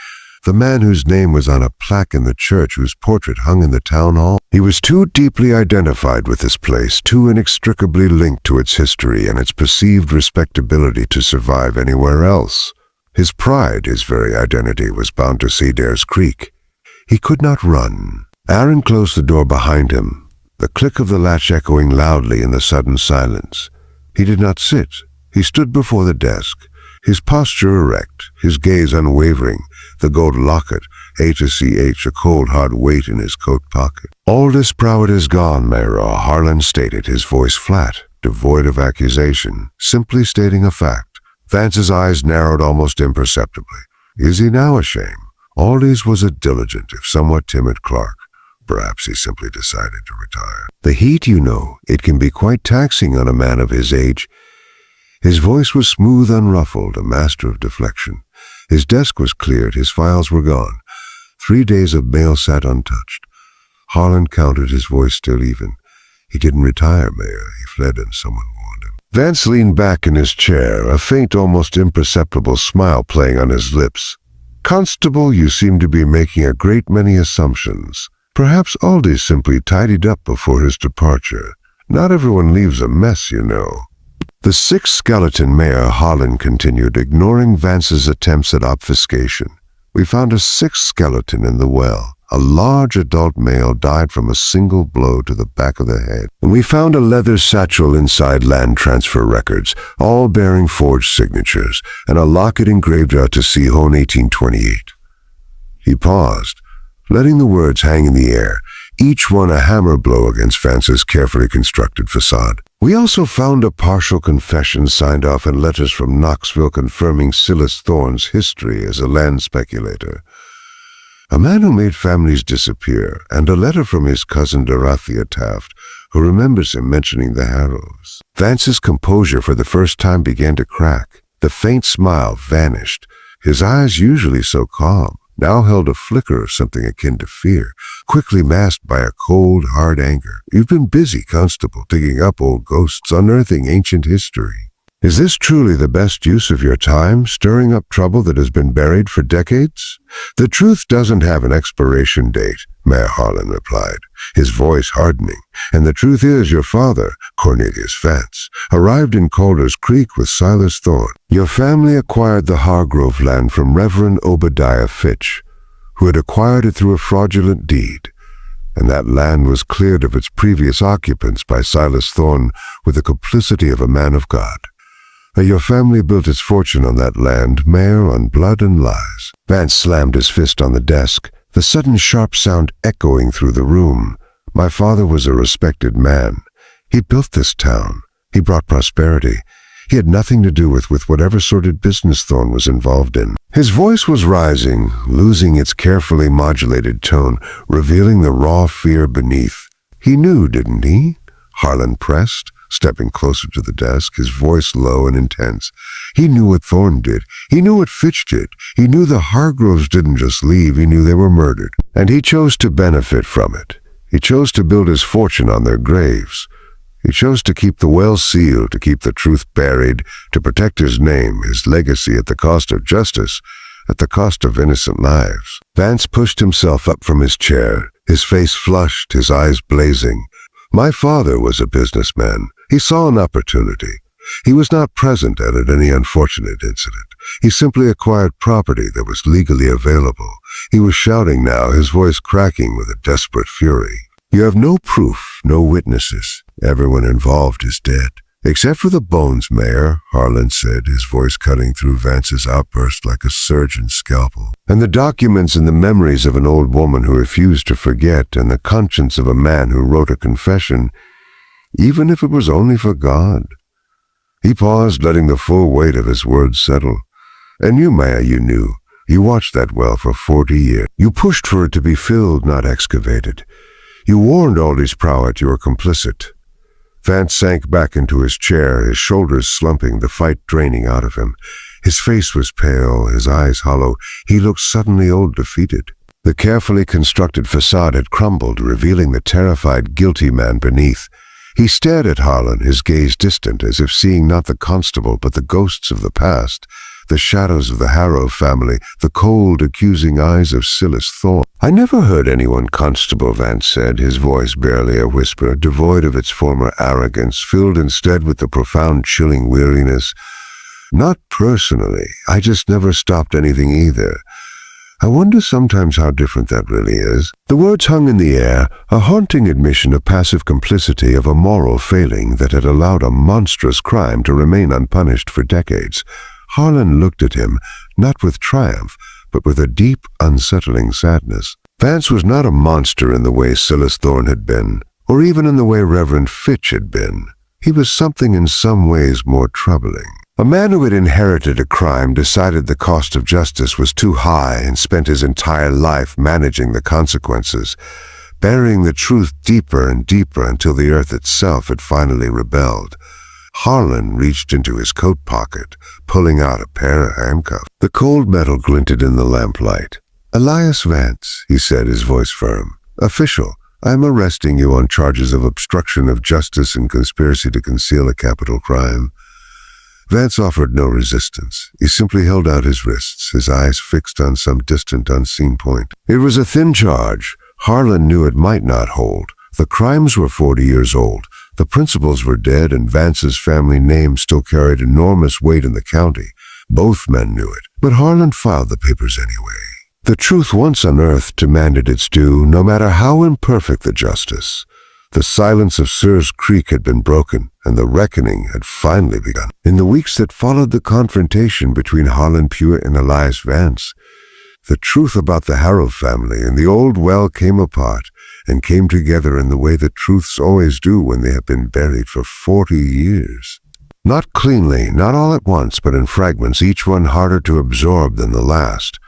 [SPEAKER 1] the man whose name was on a plaque in the church, whose portrait hung in the town hall. He was too deeply identified with this place, too inextricably linked to its history and its perceived respectability to survive anywhere else. His pride, his very identity, was bound to Cedar's Creek. He could not run. Aaron closed the door behind him, the click of the latch echoing loudly in the sudden silence. He did not sit. He stood before the desk, his posture erect, his gaze unwavering, the gold locket, A to CH, a cold, hard weight in his coat pocket. "Aldous Pewitt is gone, Mayor," Harlan stated, his voice flat, devoid of accusation, simply stating a fact. Vance's eyes narrowed almost imperceptibly. Is he now ashamed? Aldous was a diligent, if somewhat timid clerk. Perhaps he simply decided to retire. The heat, you know, it can be quite taxing on a man of his age. His voice was smooth, unruffled, a master of deflection. His desk was cleared, his files were gone. 3 days of mail sat untouched. Harlan counted, his voice still even. He didn't retire, Mayor. He fled and someone warned him. Vance leaned back in his chair, a faint, almost imperceptible smile playing on his lips. "Constable, you seem to be making a great many assumptions. Perhaps Aldous simply tidied up before his departure. Not everyone leaves a mess, you know." "The sixth skeleton, Mayor," Harlan continued, ignoring Vance's attempts at obfuscation. "We found a sixth skeleton in the well. A large adult male died from a single blow to the back of the head. And we found a leather satchel inside land transfer records, all bearing forged signatures, and a locket engraved out to Sihon 1828. He paused, letting the words hang in the air, each one a hammer blow against Vance's carefully constructed facade. We also found a partial confession signed off in letters from Knoxville confirming Silas Thorne's history as a land speculator. A man who made families disappear, and a letter from his cousin Dorothea Taft, who remembers him mentioning the Harrows. Vance's composure for the first time began to crack. The faint smile vanished. His eyes, usually so calm, now held a flicker of something akin to fear, quickly masked by a cold, hard anger. "You've been busy, Constable, digging up old ghosts, unearthing ancient history. Is this truly the best use of your time, stirring up trouble that has been buried for decades?" "The truth doesn't have an expiration date," Mayor Harlan replied, his voice hardening. "And the truth is your father, Cornelius Vance, arrived in Calder's Creek with Silas Thorne. Your family acquired the Hargrove land from Reverend Obadiah Fitch, who had acquired it through a fraudulent deed. And that land was cleared of its previous occupants by Silas Thorne with the complicity of a man of God. Your family built its fortune on that land, Mayor, on blood and lies." Vance slammed his fist on the desk, the sudden sharp sound echoing through the room. "My father was a respected man. He built this town. He brought prosperity. He had nothing to do with whatever sordid business Thorne was involved in." His voice was rising, losing its carefully modulated tone, revealing the raw fear beneath. "He knew, didn't he?" Harlan pressed, stepping closer to the desk, his voice low and intense. "He knew what Thorne did. He knew what Fitch did. He knew the Hargroves didn't just leave. He knew they were murdered. And he chose to benefit from it. He chose to build his fortune on their graves. He chose to keep the well sealed, to keep the truth buried, to protect his name, his legacy at the cost of justice, at the cost of innocent lives." Vance pushed himself up from his chair, his face flushed, his eyes blazing. "My father was a businessman. He saw an opportunity. He was not present at any unfortunate incident. He simply acquired property that was legally available." He was shouting now, his voice cracking with a desperate fury. "You have no proof, no witnesses. Everyone involved is dead." "Except for the bones, Mayor," Harlan said, his voice cutting through Vance's outburst like a surgeon's scalpel. "And the documents and the memories of an old woman who refused to forget, and the conscience of a man who wrote a confession, even if it was only for God." He paused, letting the full weight of his words settle. "And you, Mayor, you knew. You watched that well for 40 years. You pushed for it to be filled, not excavated. You warned Aldi's Prowett you were complicit." Vance sank back into his chair, his shoulders slumping, the fight draining out of him. His face was pale, his eyes hollow. He looked suddenly old, defeated. The carefully constructed facade had crumbled, revealing the terrified, guilty man beneath. He stared at Harlan, his gaze distant, as if seeing not the constable but the ghosts of the past, the shadows of the Harrow family, the cold, accusing eyes of Silas Thorne. "I never heard anyone, Constable," Vance said, his voice barely a whisper, devoid of its former arrogance, filled instead with the profound, chilling weariness. "Not personally. I just never stopped anything either. I wonder sometimes how different that really is." The words hung in the air, a haunting admission of passive complicity, of a moral failing that had allowed a monstrous crime to remain unpunished for decades. Harlan looked at him, not with triumph, but with a deep, unsettling sadness. Vance was not a monster in the way Silas Thorne had been, or even in the way Reverend Fitch had been. He was something in some ways more troubling. A man who had inherited a crime, decided the cost of justice was too high, and spent his entire life managing the consequences, burying the truth deeper and deeper until the earth itself had finally rebelled. Harlan reached into his coat pocket, pulling out a pair of handcuffs. The cold metal glinted in the lamplight. "Elias Vance," he said, his voice firm. "Official, I am arresting you on charges of obstruction of justice and conspiracy to conceal a capital crime." Vance offered no resistance. He simply held out his wrists, his eyes fixed on some distant, unseen point. It was a thin charge. Harlan knew it might not hold. The crimes were 40 years old. The principals were dead, and Vance's family name still carried enormous weight in the county. Both men knew it. But Harlan filed the papers anyway. The truth once unearthed demanded its due, no matter how imperfect the justice. The silence of Sears Creek had been broken, and the reckoning had finally begun. In the weeks that followed the confrontation between Harlan Pruitt and Elias Vance, the truth about the Harrell family and the old well came apart and came together in the way that truths always do when they have been buried for 40 years. Not cleanly, not all at once, but in fragments, each one harder to absorb than the last.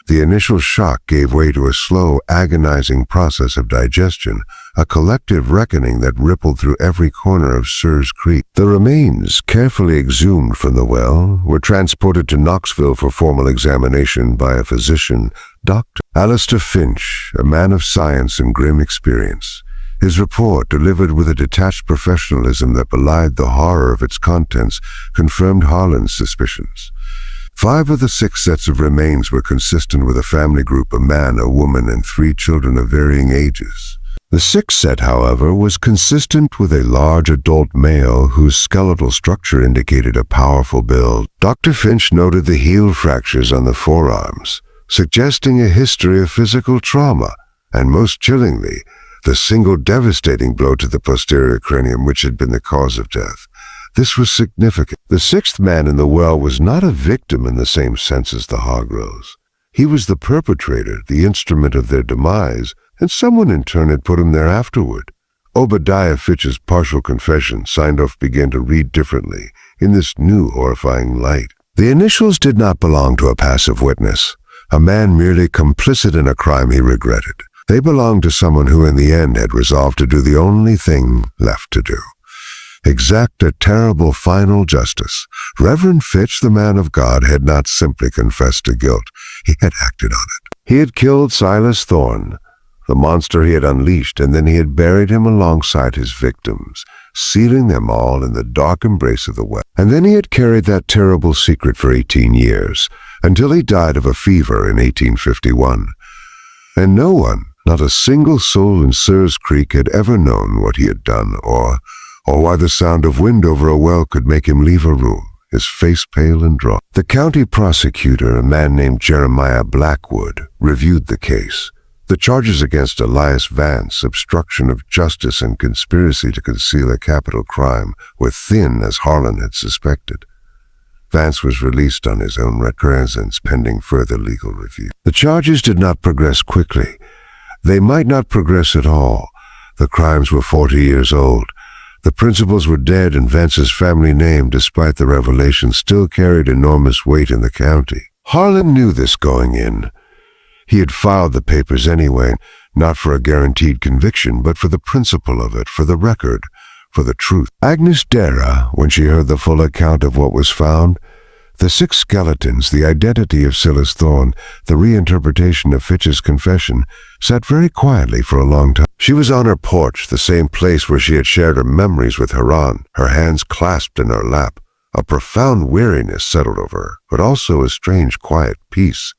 [SPEAKER 1] The initial shock gave way to a slow, agonizing process of digestion, a collective reckoning that rippled through every corner of Sears Creek. The remains, carefully exhumed from the well, were transported to Knoxville for formal examination by a physician, Dr. Alistair Finch, a man of science and grim experience. His report, delivered with a detached professionalism that belied the horror of its contents, confirmed Harlan's suspicions. 5 of the 6 sets of remains were consistent with a family group, a man, a woman, and 3 children of varying ages. The 6th set, however, was consistent with a large adult male whose skeletal structure indicated a powerful build. Dr. Finch noted the heel fractures on the forearms, suggesting a history of physical trauma, and most chillingly, the single devastating blow to the posterior cranium which had been the cause of death. This was significant. The 6th man in the well was not a victim in the same sense as the Hargroves. He was the perpetrator, the instrument of their demise, and someone in turn had put him there afterward. Obadiah Fitch's partial confession, signed off, began to read differently, in this new horrifying light. The initials did not belong to a passive witness, a man merely complicit in a crime he regretted. They belonged to someone who in the end had resolved to do the only thing left to do: exact a terrible final justice. Reverend Fitch, the man of God, had not simply confessed to guilt. He had acted on it. He had killed Silas Thorne, the monster he had unleashed, and then he had buried him alongside his victims, sealing them all in the dark embrace of the well. And then he had carried that terrible secret for 18 years, until he died of a fever in 1851. And no one, not a single soul in Sears Creek, had ever known what he had done, or why the sound of wind over a well could make him leave a room, his face pale and drawn. The county prosecutor, a man named Jeremiah Blackwood, reviewed the case. The charges against Elias Vance, obstruction of justice and conspiracy to conceal a capital crime, were thin as Harlan had suspected. Vance was released on his own recusance pending further legal review. The charges did not progress quickly. They might not progress at all. The crimes were 40 years old. The principals were dead, and Vance's family name, despite the revelation, still carried enormous weight in the county. Harlan knew this going in. He had filed the papers anyway, not for a guaranteed conviction, but for the principle of it, for the record, for the truth. Agnes Dara, when she heard the full account of what was found, the 6 skeletons, the identity of Silas Thorne, the reinterpretation of Fitch's confession, sat very quietly for a long time. She was on her porch, the same place where she had shared her memories with Haran, her hands clasped in her lap. A profound weariness settled over her, but also a strange quiet peace.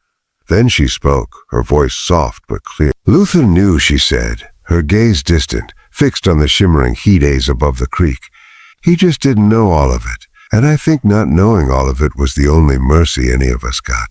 [SPEAKER 1] Then she spoke, her voice soft but clear. Luther knew, she said, her gaze distant, fixed on the shimmering heat haze above the creek. He just didn't know all of it. And I think not knowing all of it was the only mercy any of us got.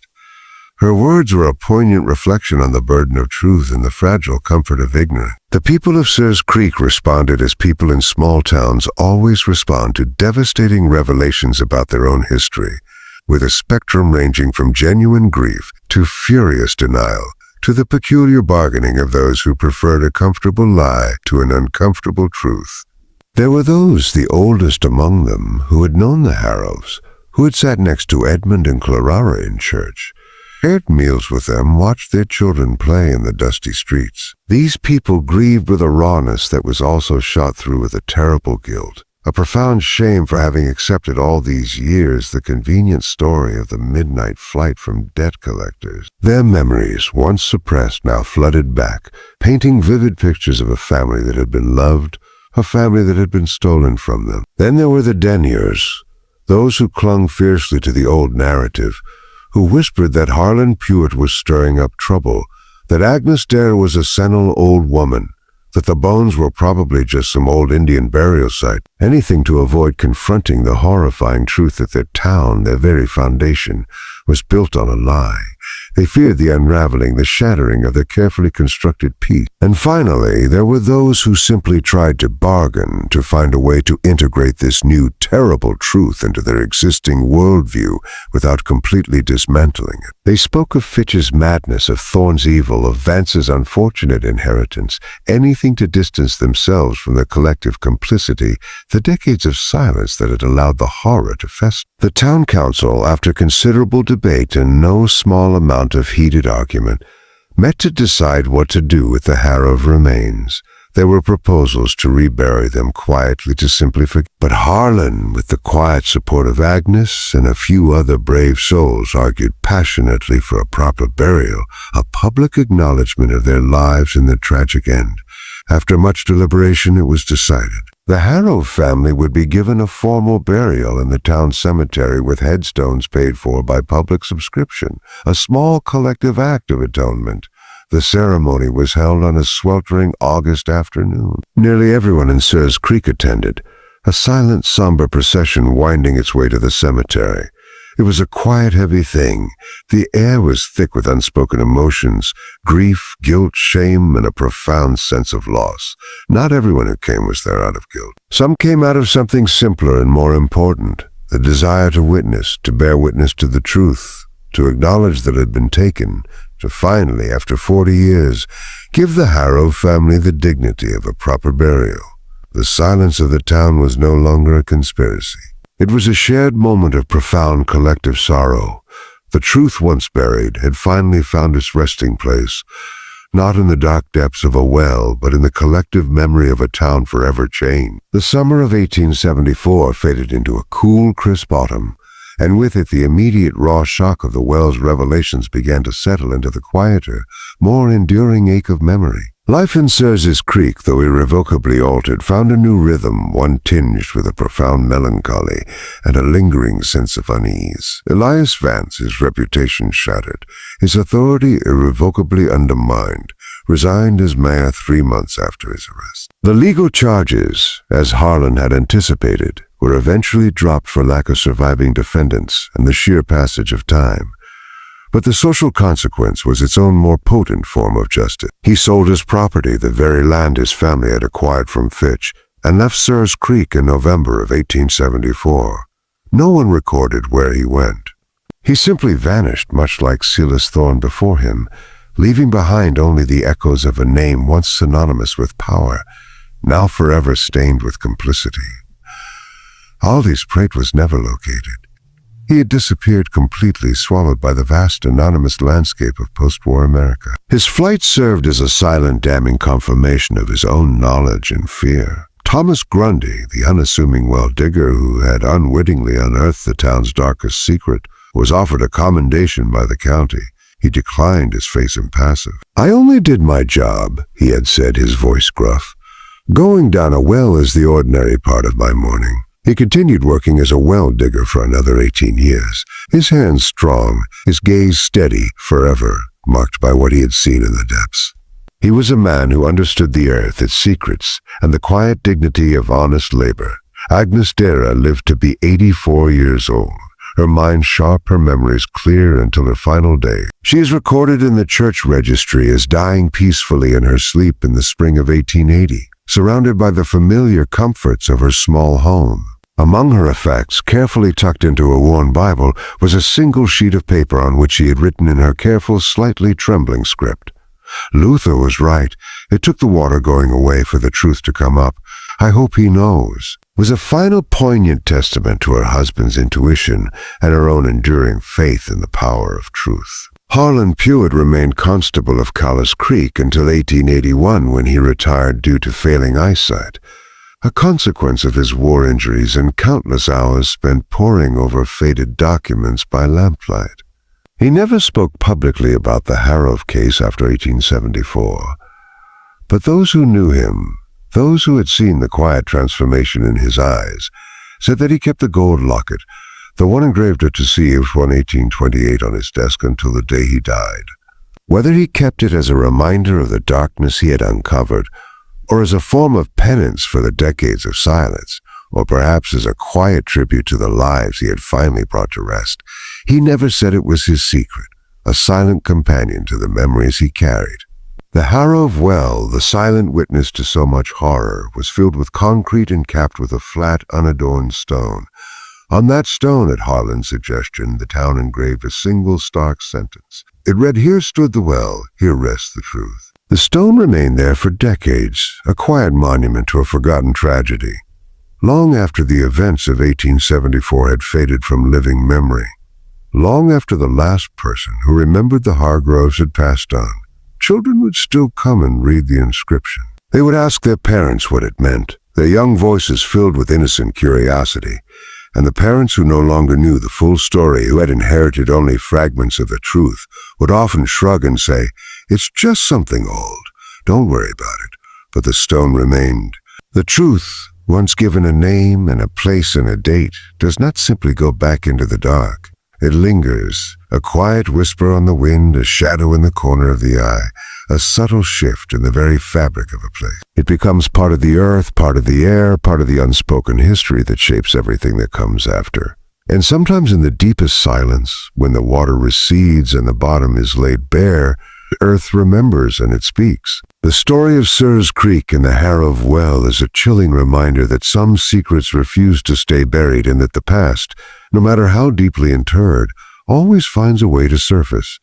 [SPEAKER 1] Her words were a poignant reflection on the burden of truth and the fragile comfort of ignorance. The people of Sears Creek responded as people in small towns always respond to devastating revelations about their own history, with a spectrum ranging from genuine grief to furious denial, to the peculiar bargaining of those who preferred a comfortable lie to an uncomfortable truth. There were those, the oldest among them, who had known the Harrows, who had sat next to Edmund and Clara in church, shared meals with them, watched their children play in the dusty streets. These people grieved with a rawness that was also shot through with a terrible guilt, a profound shame for having accepted all these years the convenient story of the midnight flight from debt collectors. Their memories, once suppressed, now flooded back, painting vivid pictures of a family that had been loved, a family that had been stolen from them. Then there were the Deniers, those who clung fiercely to the old narrative, who whispered that Harlan Pruitt was stirring up trouble, that Agnes Dare was a senile old woman, that the bones were probably just some old Indian burial site, anything to avoid confronting the horrifying truth that their town, their very foundation, was built on a lie. They feared the unraveling, the shattering of their carefully constructed peace. And finally, there were those who simply tried to bargain to find a way to integrate this new terrible truth into their existing worldview without completely dismantling it. They spoke of Fitch's madness, of Thorne's evil, of Vance's unfortunate inheritance, anything to distance themselves from the collective complicity, the decades of silence that had allowed the horror to fester. The town council, after considerable debate and no small amount of heated argument, met to decide what to do with the Harrow remains. There were proposals to rebury them quietly, to simply forget. But Harlan, with the quiet support of Agnes and a few other brave souls, argued passionately for a proper burial, a public acknowledgement of their lives and their tragic end. After much deliberation, it was decided. The Harrow family would be given a formal burial in the town cemetery with headstones paid for by public subscription, a small collective act of atonement. The ceremony was held on a sweltering August afternoon. Nearly everyone in Sears Creek attended, a silent, somber procession winding its way to the cemetery. It was a quiet, heavy thing. The air was thick with unspoken emotions, grief, guilt, shame, and a profound sense of loss. Not everyone who came was there out of guilt. Some came out of something simpler and more important, the desire to witness, to bear witness to the truth, to acknowledge that it had been taken, to finally, after 40 years, give the Harrow family the dignity of a proper burial. The silence of the town was no longer a conspiracy. It was a shared moment of profound collective sorrow. The truth once buried had finally found its resting place, not in the dark depths of a well, but in the collective memory of a town forever changed. The summer of 1874 faded into a cool, crisp autumn, and with it the immediate raw shock of the well's revelations began to settle into the quieter, more enduring ache of memory. Life in Sears Creek, though irrevocably altered, found a new rhythm, one tinged with a profound melancholy and a lingering sense of unease. Elias Vance, his reputation shattered, his authority irrevocably undermined, resigned as mayor 3 months after his arrest. The legal charges, as Harlan had anticipated, were eventually dropped for lack of surviving defendants and the sheer passage of time. But the social consequence was its own more potent form of justice. He sold his property, the very land his family had acquired from Fitch, and left Sears Creek in November of 1874. No one recorded where he went. He simply vanished, much like Silas Thorne before him, leaving behind only the echoes of a name once synonymous with power, now forever stained with complicity. Aldous Prate was never located. He had disappeared completely, swallowed by the vast anonymous landscape of post-war America. His flight served as a silent, damning confirmation of his own knowledge and fear. Thomas Grundy, the unassuming well-digger who had unwittingly unearthed the town's darkest secret, was offered a commendation by the county. He declined, his face impassive. "I only did my job," he had said, his voice gruff. "Going down a well is the ordinary part of my morning." He continued working as a well digger for another 18 years, his hands strong, his gaze steady, forever marked by what he had seen in the depths. He was a man who understood the earth, its secrets, and the quiet dignity of honest labor. Agnes Dara lived to be 84 years old, her mind sharp, her memories clear until her final day. She is recorded in the church registry as dying peacefully in her sleep in the spring of 1880, surrounded by the familiar comforts of her small home. Among her effects, carefully tucked into a worn Bible, was a single sheet of paper on which she had written in her careful, slightly trembling script. "Luther was right. It took the water going away for the truth to come up. I hope he knows." It was a final poignant testament to her husband's intuition and her own enduring faith in the power of truth. Harlan Pewitt remained constable of Callis Creek until 1881, when he retired due to failing eyesight, a consequence of his war injuries and countless hours spent poring over faded documents by lamplight. He never spoke publicly about the Harrow case after 1874, but those who knew him, those who had seen the quiet transformation in his eyes, said that he kept the gold locket, the one engraved at Deceived, 1828, on his desk until the day he died. Whether he kept it as a reminder of the darkness he had uncovered, or as a form of penance for the decades of silence, or perhaps as a quiet tribute to the lives he had finally brought to rest. He never said it was his secret, a silent companion to the memories he carried. The Harrow of Well, the silent witness to so much horror, was filled with concrete and capped with a flat, unadorned stone. On that stone, at Harlan's suggestion, the town engraved a single stark sentence. It read, "Here stood the well, here rests the truth." The stone remained there for decades, a quiet monument to a forgotten tragedy. Long after the events of 1874 had faded from living memory, long after the last person who remembered the Hargroves had passed on, children would still come and read the inscription. They would ask their parents what it meant, their young voices filled with innocent curiosity. And the parents who no longer knew the full story, who had inherited only fragments of the truth, would often shrug and say, "It's just something old. Don't worry about it." But the stone remained. The truth, once given a name and a place and a date, does not simply go back into the dark. It lingers, a quiet whisper on the wind, a shadow in the corner of the eye, a subtle shift in the very fabric of a place. It becomes part of the earth, part of the air, part of the unspoken history that shapes everything that comes after. And sometimes in the deepest silence, when the water recedes and the bottom is laid bare, the earth remembers and it speaks. The story of Searles Creek and the Harrow of Well is a chilling reminder that some secrets refuse to stay buried and that the past, no matter how deeply interred, always finds a way to surface.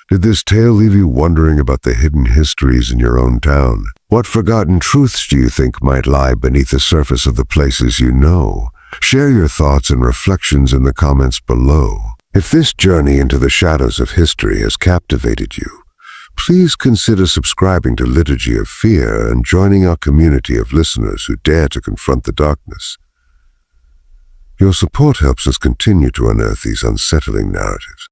[SPEAKER 1] Did this tale leave you wondering about the hidden histories in your own town? What forgotten truths do you think might lie beneath the surface of the places you know? Share your thoughts and reflections in the comments below. If this journey into the shadows of history has captivated you, please consider subscribing to Liturgy of Fear and joining our community of listeners who dare to confront the darkness. Your support helps us continue to unearth these unsettling narratives.